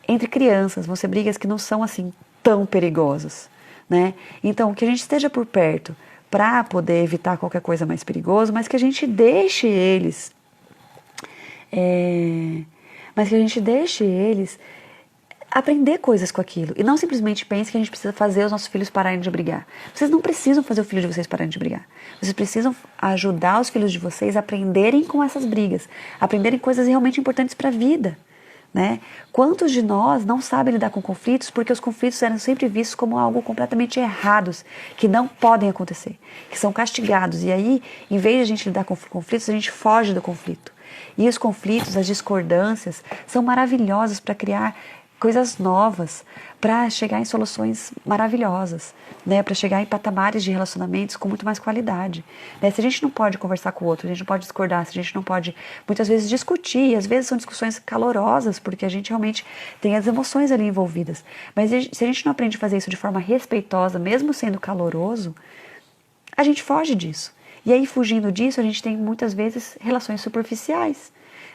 entre crianças, vão ser brigas que não são assim tão perigosas, né? Então, que a gente esteja por perto para poder evitar qualquer coisa mais perigosa, mas que a gente deixe eles aprender coisas com aquilo. E não simplesmente pense que a gente precisa fazer os nossos filhos pararem de brigar. Vocês não precisam fazer o filho de vocês pararem de brigar. Vocês precisam ajudar os filhos de vocês a aprenderem com essas brigas. Aprenderem coisas realmente importantes para a vida. Né? Quantos de nós não sabem lidar com conflitos porque os conflitos eram sempre vistos como algo completamente errados, que não podem acontecer, que são castigados. E aí, em vez de a gente lidar com conflitos, a gente foge do conflito. E os conflitos, as discordâncias, são maravilhosos para criar coisas novas, para chegar em soluções maravilhosas, né? Para chegar em patamares de relacionamentos com muito mais qualidade. Né? Se a gente não pode conversar com o outro, a gente não pode discordar, se a gente não pode, muitas vezes, discutir, e às vezes são discussões calorosas, porque a gente realmente tem as emoções ali envolvidas. Mas se a gente não aprende a fazer isso de forma respeitosa, mesmo sendo caloroso, a gente foge disso. E aí, fugindo disso, a gente tem muitas vezes relações superficiais,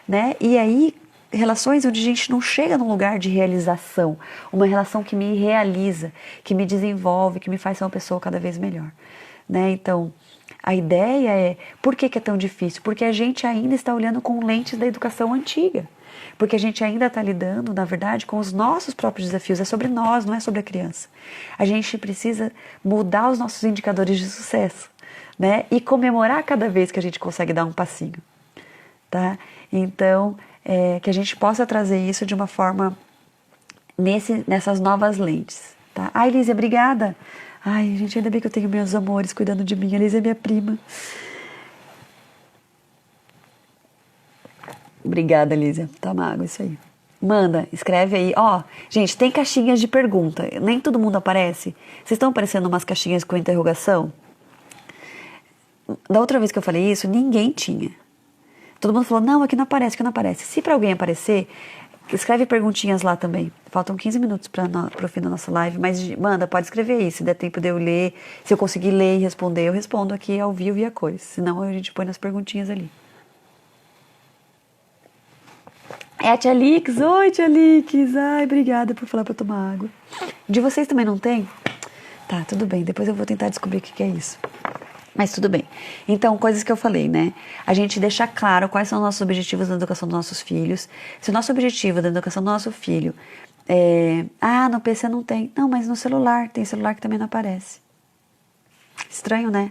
né? E aí, relações onde a gente não chega num lugar de realização, uma relação que me realiza, que me desenvolve, que me faz ser uma pessoa cada vez melhor, né? Então, a ideia é, por que é tão difícil? Porque a gente ainda está olhando com lentes da educação antiga. Porque a gente ainda está lidando, na verdade, com os nossos próprios desafios. É sobre nós, não é sobre a criança. A gente precisa mudar os nossos indicadores de sucesso, né? E comemorar cada vez que a gente consegue dar um passinho, tá? Então, que a gente possa trazer isso de uma forma nessas novas lentes, tá? Ai, Lízia, obrigada! Ai, gente, ainda bem que eu tenho meus amores cuidando de mim. A Lízia é minha prima. Obrigada, Lízia. Toma água, isso aí. Manda, escreve aí. Ó, gente, tem caixinhas de pergunta. Nem todo mundo aparece. Vocês estão aparecendo umas caixinhas com interrogação? Da outra vez que eu falei isso, ninguém tinha. Todo mundo falou, não, aqui não aparece, aqui não aparece. Se pra alguém aparecer, escreve perguntinhas lá também. Faltam 15 minutos pro fim da nossa live, mas manda, pode escrever aí, se der tempo de eu ler. Se eu conseguir ler e responder, eu respondo aqui ao vivo e a cores. Senão a gente põe nas perguntinhas ali. É a Tia Lix. Oi, Tia Lix. Ai, obrigada por falar pra eu tomar água. De vocês também não tem? Tá, tudo bem. Depois eu vou tentar descobrir o que é isso. Mas tudo bem. Então, coisas que eu falei, né? A gente deixar claro quais são os nossos objetivos na educação dos nossos filhos. Se o nosso objetivo da educação do nosso filho no PC não tem. Não, mas no celular. Tem celular que também não aparece. Estranho, né?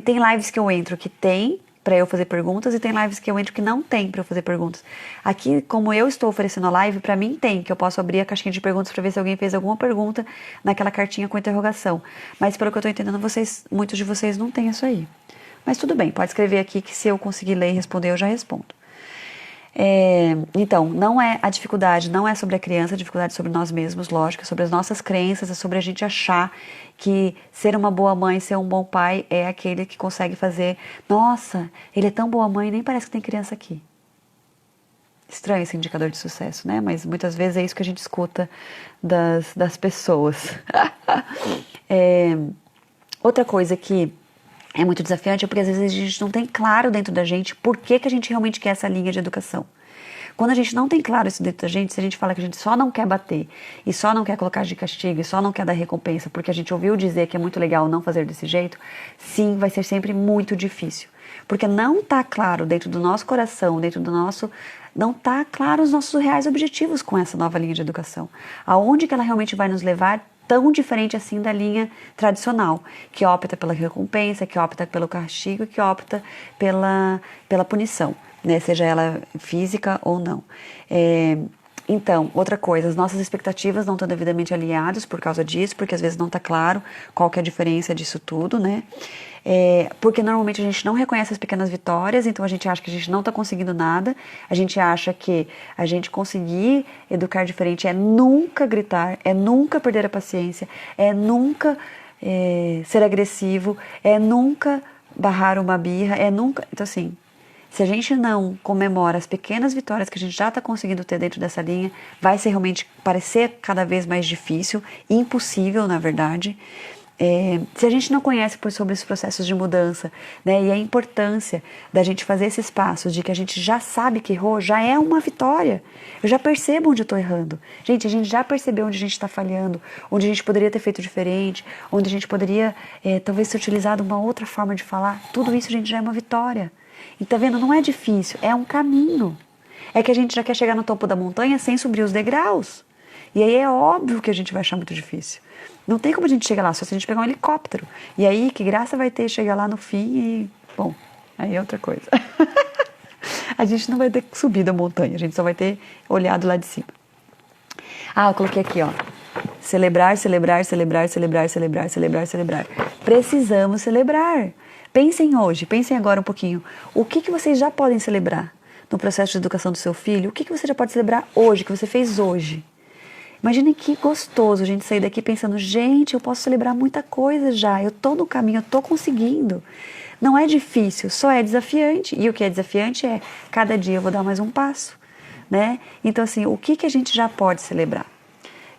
Tem lives que eu entro que tem para eu fazer perguntas e tem lives que eu entro que não tem para eu fazer perguntas. Aqui, como eu estou oferecendo a live, para mim tem, que eu posso abrir a caixinha de perguntas para ver se alguém fez alguma pergunta naquela cartinha com interrogação. Mas pelo que eu estou entendendo, muitos de vocês não têm isso aí. Mas tudo bem, pode escrever aqui que se eu conseguir ler e responder, eu já respondo. Então, não é a dificuldade, não é sobre a criança, a dificuldade é sobre nós mesmos, lógico, é sobre as nossas crenças, é sobre a gente achar que ser uma boa mãe, ser um bom pai é aquele que consegue fazer, nossa, ele é tão boa mãe, nem parece que tem criança aqui. Estranho esse indicador de sucesso, né? Mas muitas vezes é isso que a gente escuta das pessoas. Outra coisa que é muito desafiante é porque às vezes a gente não tem claro dentro da gente por que a gente realmente quer essa linha de educação. Quando a gente não tem claro isso dentro da gente, se a gente fala que a gente só não quer bater, e só não quer colocar de castigo, e só não quer dar recompensa, porque a gente ouviu dizer que é muito legal não fazer desse jeito, sim, vai ser sempre muito difícil. Porque não está claro dentro do nosso coração, não está claro os nossos reais objetivos com essa nova linha de educação. Aonde que ela realmente vai nos levar tão diferente assim da linha tradicional, que opta pela recompensa, que opta pelo castigo, que opta pela punição, né? Seja ela física ou não. Então, outra coisa, as nossas expectativas não estão devidamente alinhadas por causa disso, porque às vezes não está claro qual que é a diferença disso tudo, né? Porque normalmente a gente não reconhece as pequenas vitórias, então a gente acha que a gente não está conseguindo nada, a gente acha que a gente conseguir educar diferente é nunca gritar, é nunca perder a paciência, é nunca ser agressivo, é nunca barrar uma birra, é nunca... Então assim, se a gente não comemora as pequenas vitórias que a gente já está conseguindo ter dentro dessa linha, vai ser realmente parecer cada vez mais difícil, impossível na verdade. Se a gente não conhece sobre esses processos de mudança, né, e a importância da gente fazer esses passos, de que a gente já sabe que errou, já é uma vitória. Eu já percebo onde eu estou errando. Gente, a gente já percebeu onde a gente está falhando, onde a gente poderia ter feito diferente, onde a gente poderia talvez ter utilizado uma outra forma de falar. Tudo isso, gente, já é uma vitória. E tá vendo? Não é difícil, é um caminho. É que a gente já quer chegar no topo da montanha sem subir os degraus. E aí é óbvio que a gente vai achar muito difícil. Não tem como a gente chegar lá, só se a gente pegar um helicóptero. E aí, que graça vai ter chegar lá no fim e... Bom, aí é outra coisa. A gente não vai ter subido a montanha, a gente só vai ter olhado lá de cima. Eu coloquei aqui, ó. Celebrar, celebrar, celebrar, celebrar, celebrar, celebrar, celebrar. Precisamos celebrar. Pensem hoje, pensem agora um pouquinho. O que vocês já podem celebrar no processo de educação do seu filho? O que você já pode celebrar hoje, que você fez hoje? Imaginem que gostoso a gente sair daqui pensando, gente, eu posso celebrar muita coisa já, eu tô no caminho, eu tô conseguindo. Não é difícil, só é desafiante. E o que é desafiante é, cada dia eu vou dar mais um passo, né? Então assim, o que a gente já pode celebrar?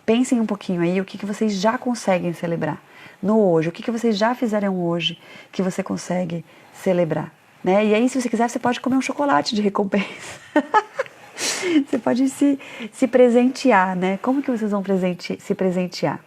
Pensem um pouquinho aí, o que vocês já conseguem celebrar. no hoje. O que vocês já fizeram hoje que você consegue celebrar, né? E aí, se você quiser, você pode comer um chocolate de recompensa. Você pode se presentear, né? Como que vocês vão se presentear?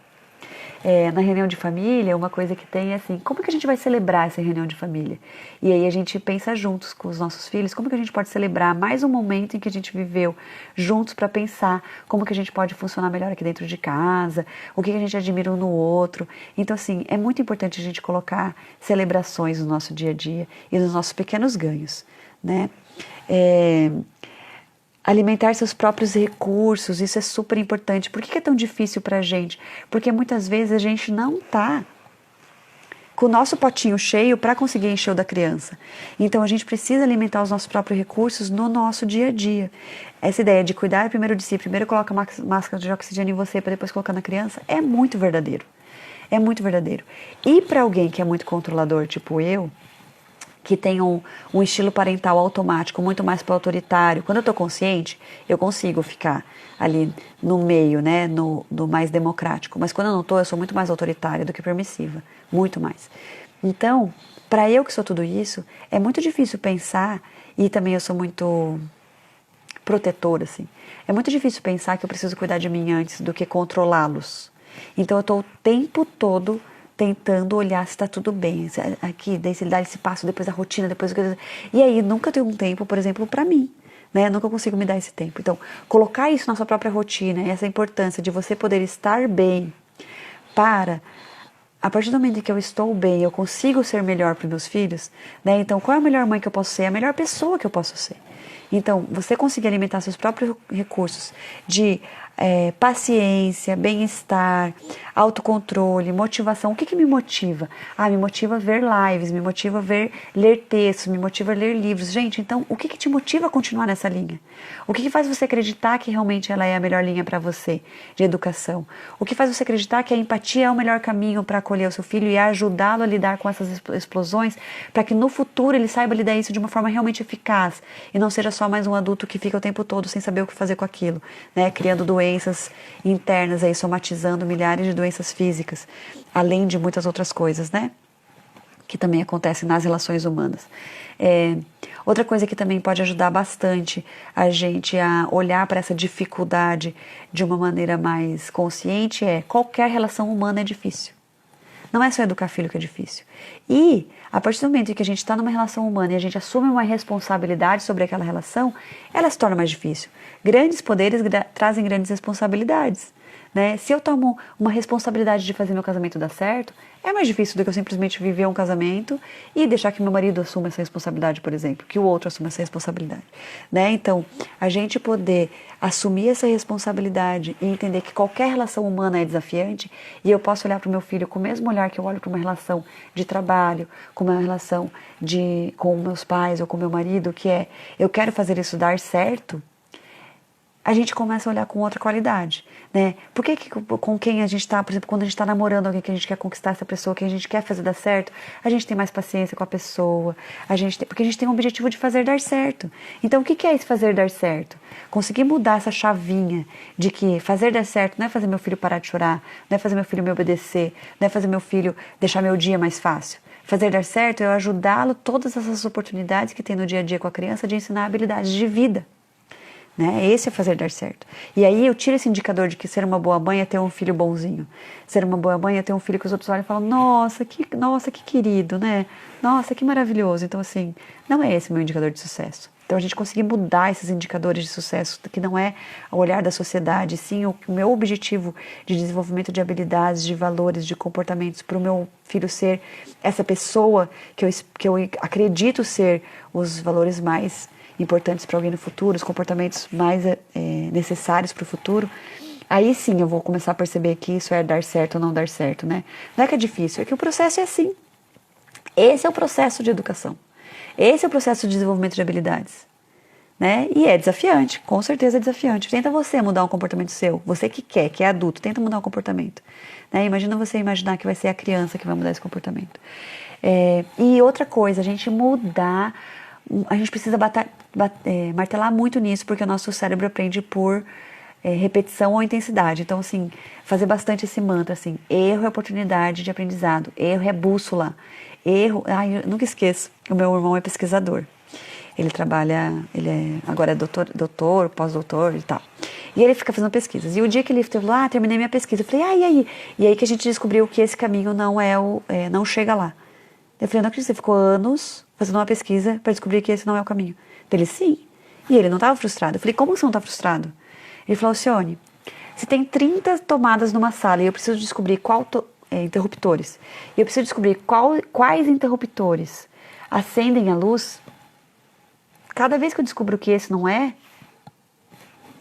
Na reunião de família, uma coisa que tem é assim, como que a gente vai celebrar essa reunião de família? E aí a gente pensa juntos com os nossos filhos, como que a gente pode celebrar mais um momento em que a gente viveu juntos para pensar como que a gente pode funcionar melhor aqui dentro de casa, o que a gente admira um no outro. Então, assim, é muito importante a gente colocar celebrações no nosso dia a dia e nos nossos pequenos ganhos, né? Alimentar seus próprios recursos, isso é super importante. Por que é tão difícil para a gente? Porque muitas vezes a gente não está com o nosso potinho cheio para conseguir encher o da criança. Então a gente precisa alimentar os nossos próprios recursos no nosso dia a dia. Essa ideia de cuidar primeiro de si, primeiro coloca máscara de oxigênio em você para depois colocar na criança, é muito verdadeiro. É muito verdadeiro. E para alguém que é muito controlador, tipo eu, que tem um estilo parental automático, muito mais para autoritário. Quando eu estou consciente, eu consigo ficar ali no meio, né, no mais democrático. Mas quando eu não estou, eu sou muito mais autoritária do que permissiva, muito mais. Então, para eu que sou tudo isso, é muito difícil pensar, e também eu sou muito protetora, assim. É muito difícil pensar que eu preciso cuidar de mim antes do que controlá-los. Então, eu estou o tempo todo tentando olhar se está tudo bem. Aqui, daí se ele dá esse passo, depois a rotina, depois... E aí, nunca tenho um tempo, por exemplo, para mim. Né? Nunca consigo me dar esse tempo. Então, colocar isso na sua própria rotina, essa importância de você poder estar bem para... A partir do momento em que eu estou bem, eu consigo ser melhor para os meus filhos, né? Então, qual é a melhor mãe que eu posso ser? A melhor pessoa que eu posso ser. Então, você conseguir alimentar seus próprios recursos de paciência, bem-estar, autocontrole, motivação. O que me motiva? Me motiva ver lives, me motiva ler textos, me motiva ler livros. Gente, então, o que te motiva a continuar nessa linha? O que faz você acreditar que realmente ela é a melhor linha para você de educação? O que faz você acreditar que a empatia é o melhor caminho para acolher o seu filho e ajudá-lo a lidar com essas explosões, para que no futuro ele saiba lidar isso de uma forma realmente eficaz e não seja só mais um adulto que fica o tempo todo sem saber o que fazer com aquilo, né? Criando doenças internas, aí, somatizando milhares de doenças físicas, além de muitas outras coisas, né? Que também acontecem nas relações humanas. Outra coisa que também pode ajudar bastante a gente a olhar para essa dificuldade de uma maneira mais consciente qualquer relação humana é difícil. Não é só educar filho que é difícil. E, a partir do momento em que a gente está numa relação humana e a gente assume uma responsabilidade sobre aquela relação, ela se torna mais difícil. Grandes poderes trazem grandes responsabilidades. Né? Se eu tomo uma responsabilidade de fazer meu casamento dar certo, é mais difícil do que eu simplesmente viver um casamento e deixar que meu marido assuma essa responsabilidade, por exemplo, que o outro assuma essa responsabilidade. Né? Então, a gente poder assumir essa responsabilidade e entender que qualquer relação humana é desafiante, e eu posso olhar para o meu filho com o mesmo olhar que eu olho para uma relação de trabalho, com uma relação com meus pais ou com meu marido, que é, eu quero fazer isso dar certo, a gente começa a olhar com outra qualidade, né? Por que com quem a gente está, por exemplo, quando a gente está namorando alguém que a gente quer conquistar essa pessoa, que a gente quer fazer dar certo, a gente tem mais paciência com a pessoa, porque a gente tem um objetivo de fazer dar certo. Então, o que é esse fazer dar certo? Conseguir mudar essa chavinha de que fazer dar certo não é fazer meu filho parar de chorar, não é fazer meu filho me obedecer, não é fazer meu filho deixar meu dia mais fácil. Fazer dar certo é eu ajudá-lo todas essas oportunidades que tem no dia a dia com a criança de ensinar habilidades de vida. Né? Esse é fazer dar certo. E aí eu tiro esse indicador de que ser uma boa mãe é ter um filho bonzinho. Ser uma boa mãe é ter um filho que os outros olham e falam, nossa, que querido, né? Nossa, que maravilhoso. Então, assim, não é esse o meu indicador de sucesso. Então, a gente conseguir mudar esses indicadores de sucesso, que não é o olhar da sociedade, sim o meu objetivo de desenvolvimento de habilidades, de valores, de comportamentos, para o meu filho ser essa pessoa que eu acredito ser os valores mais importantes para alguém no futuro, os comportamentos mais necessários para o futuro, aí sim eu vou começar a perceber que isso é dar certo ou não dar certo, né? Não é que é difícil, é que o processo é assim. Esse é o processo de educação. Esse é o processo de desenvolvimento de habilidades. Né? E é desafiante, com certeza é desafiante. Tenta você mudar um comportamento seu, você que é adulto, tenta mudar um comportamento. Né? Imagina você imaginar que vai ser a criança que vai mudar esse comportamento. E outra coisa, a gente precisa martelar muito nisso, porque o nosso cérebro aprende por repetição ou intensidade. Então, assim, fazer bastante esse mantra, assim, erro é oportunidade de aprendizado, erro é bússola, erro... Ai, eu nunca esqueço, o meu irmão é pesquisador. Ele trabalha, agora é doutor, pós-doutor e tal. E ele fica fazendo pesquisas. E o dia que ele falou, terminei minha pesquisa, eu falei, e aí? E aí que a gente descobriu que esse caminho não não chega lá. Eu falei, não acredito, você ficou anos fazendo uma pesquisa para descobrir que esse não é o caminho. Ele, sim. E ele não estava frustrado. Eu falei, como você não está frustrado? Ele falou, Alcione, se tem 30 tomadas numa sala e eu preciso descobrir interruptores, e eu preciso descobrir quais interruptores acendem a luz, cada vez que eu descubro que esse não é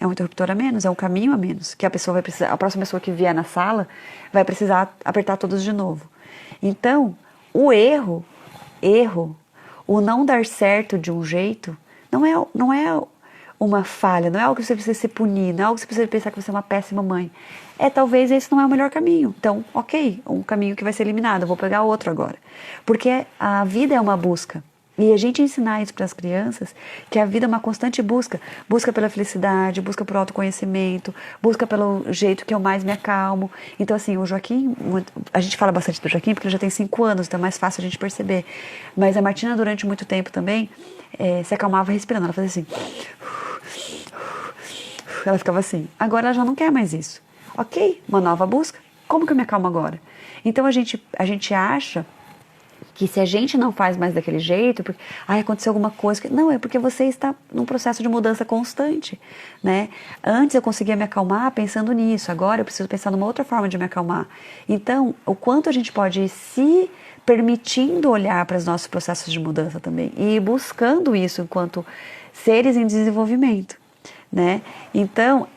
um interruptor a menos, é um caminho a menos, que a próxima pessoa que vier na sala vai precisar apertar todos de novo. Então, o erro, o não dar certo de um jeito, não é uma falha, não é algo que você precisa se punir, não é algo que você precisa pensar que você é uma péssima mãe. Talvez esse não é o melhor caminho. Então, ok, um caminho que vai ser eliminado, eu vou pegar outro agora. Porque a vida é uma busca. E a gente ensinar isso para as crianças, que a vida é uma constante busca. Busca pela felicidade, busca por autoconhecimento, busca pelo jeito que eu mais me acalmo. Então, assim, o Joaquim, a gente fala bastante do Joaquim porque ele já tem 5 anos, então é mais fácil a gente perceber. Mas a Martina, durante muito tempo também, se acalmava respirando. Ela fazia assim. Ela ficava assim. Agora ela já não quer mais isso. Ok, uma nova busca. Como que eu me acalmo agora? Então, a gente acha que se a gente não faz mais daquele jeito, porque aconteceu alguma coisa, não, é porque você está num processo de mudança constante, né? Antes eu conseguia me acalmar pensando nisso, agora eu preciso pensar numa outra forma de me acalmar. Então, o quanto a gente pode ir se permitindo olhar para os nossos processos de mudança também e ir buscando isso enquanto seres em desenvolvimento, né? Então,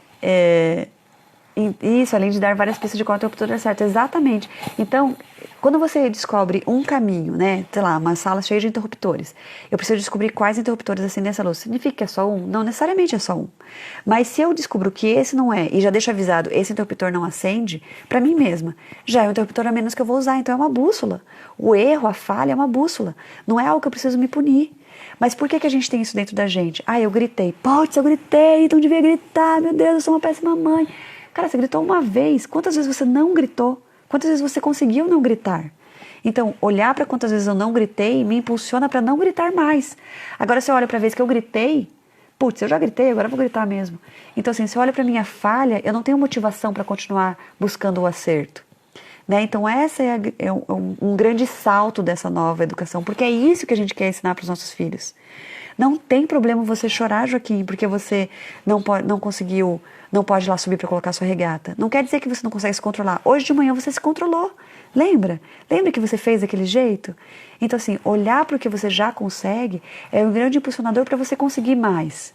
isso, além de dar várias pistas de qual interruptor é certo, exatamente. Então, quando você descobre um caminho, né, sei lá, uma sala cheia de interruptores, eu preciso descobrir quais interruptores acendem essa luz. Significa que é só um? Não necessariamente é só um. Mas se eu descubro que esse não é, e já deixo avisado, esse interruptor não acende, para mim mesma, já é um interruptor a menos que eu vou usar, então é uma bússola. O erro, a falha é uma bússola. Não é algo que eu preciso me punir. Mas por que a gente tem isso dentro da gente? Eu gritei. Putz, eu gritei, então devia gritar, meu Deus, eu sou uma péssima mãe. Cara, você gritou uma vez, quantas vezes você não gritou? Quantas vezes você conseguiu não gritar? Então, olhar para quantas vezes eu não gritei me impulsiona para não gritar mais. Agora, se eu olho para a vez que eu gritei, putz, eu já gritei, agora eu vou gritar mesmo. Então, assim, se eu olho para a minha falha, eu não tenho motivação para continuar buscando o acerto. Né? Então, essa é um grande salto dessa nova educação, porque é isso que a gente quer ensinar para os nossos filhos. Não tem problema você chorar, Joaquim, porque você não conseguiu, não pode ir lá subir para colocar sua regata. Não quer dizer que você não consegue se controlar. Hoje de manhã você se controlou. Lembra? Lembra que você fez daquele jeito? Então, assim, olhar para o que você já consegue é um grande impulsionador para você conseguir mais.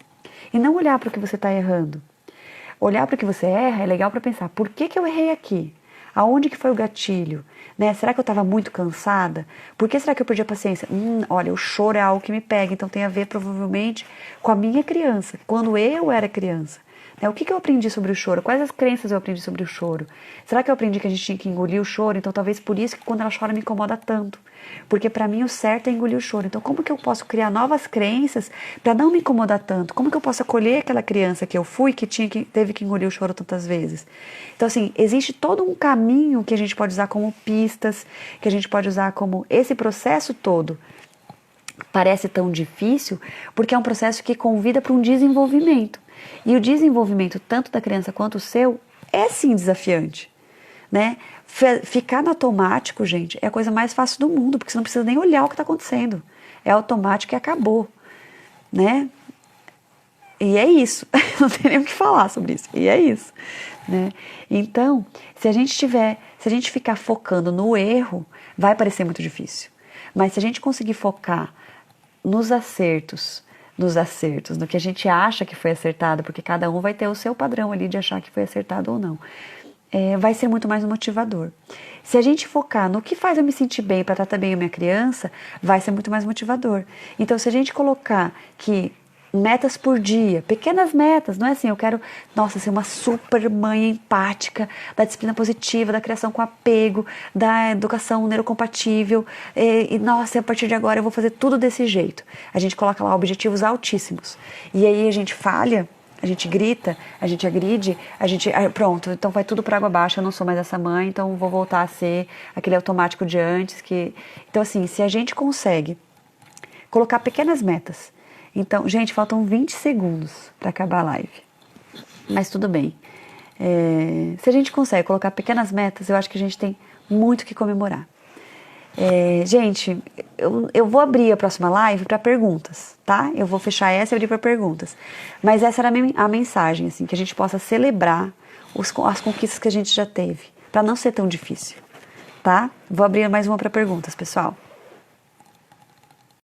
E não olhar para o que você está errando. Olhar para o que você erra é legal para pensar, por que eu errei aqui? Aonde que foi o gatilho? Né? Será que eu estava muito cansada? Por que será que eu perdi a paciência? Olha, o choro é algo que me pega, então tem a ver provavelmente com a minha criança, quando eu era criança. Né? O que eu aprendi sobre o choro? Quais as crenças eu aprendi sobre o choro? Será que eu aprendi que a gente tinha que engolir o choro? Então talvez por isso que quando ela chora me incomoda tanto. Porque para mim o certo é engolir o choro. Então como que eu posso criar novas crenças para não me incomodar tanto? Como que eu posso acolher aquela criança que eu fui que teve que engolir o choro tantas vezes? Então assim, existe todo um caminho que a gente pode usar como pistas, que a gente pode usar como esse processo todo. Parece tão difícil porque é um processo que convida para um desenvolvimento. E o desenvolvimento tanto da criança quanto o seu é sim desafiante, né? Ficar no automático, gente, é a coisa mais fácil do mundo, porque você não precisa nem olhar o que está acontecendo. É automático e acabou, né? E é isso. Não tem nem o que falar sobre isso. E é isso, né? Então, se a gente ficar focando no erro, vai parecer muito difícil. Mas se a gente conseguir focar nos acertos, no que a gente acha que foi acertado, porque cada um vai ter o seu padrão ali de achar que foi acertado ou não, vai ser muito mais motivador. Se a gente focar no que faz eu me sentir bem para tratar bem a minha criança, vai ser muito mais motivador. Então, se a gente colocar que metas por dia, pequenas metas, não é assim, eu quero, ser uma super mãe empática, da disciplina positiva, da criação com apego, da educação neurocompatível, a partir de agora eu vou fazer tudo desse jeito. A gente coloca lá objetivos altíssimos. E aí a gente falha a gente grita, a gente agride, pronto, então vai tudo para água abaixo, eu não sou mais essa mãe, então vou voltar a ser aquele automático de antes. Então, assim, se a gente consegue colocar pequenas metas. Então, gente, faltam 20 segundos para acabar a live. Mas tudo bem. Se a gente consegue colocar pequenas metas, eu acho que a gente tem muito que comemorar. Gente, eu vou abrir a próxima live para perguntas, tá? Eu vou fechar essa e abrir para perguntas. Mas essa era a mensagem, assim, que a gente possa celebrar as conquistas que a gente já teve, para não ser tão difícil, tá? Vou abrir mais uma para perguntas, pessoal.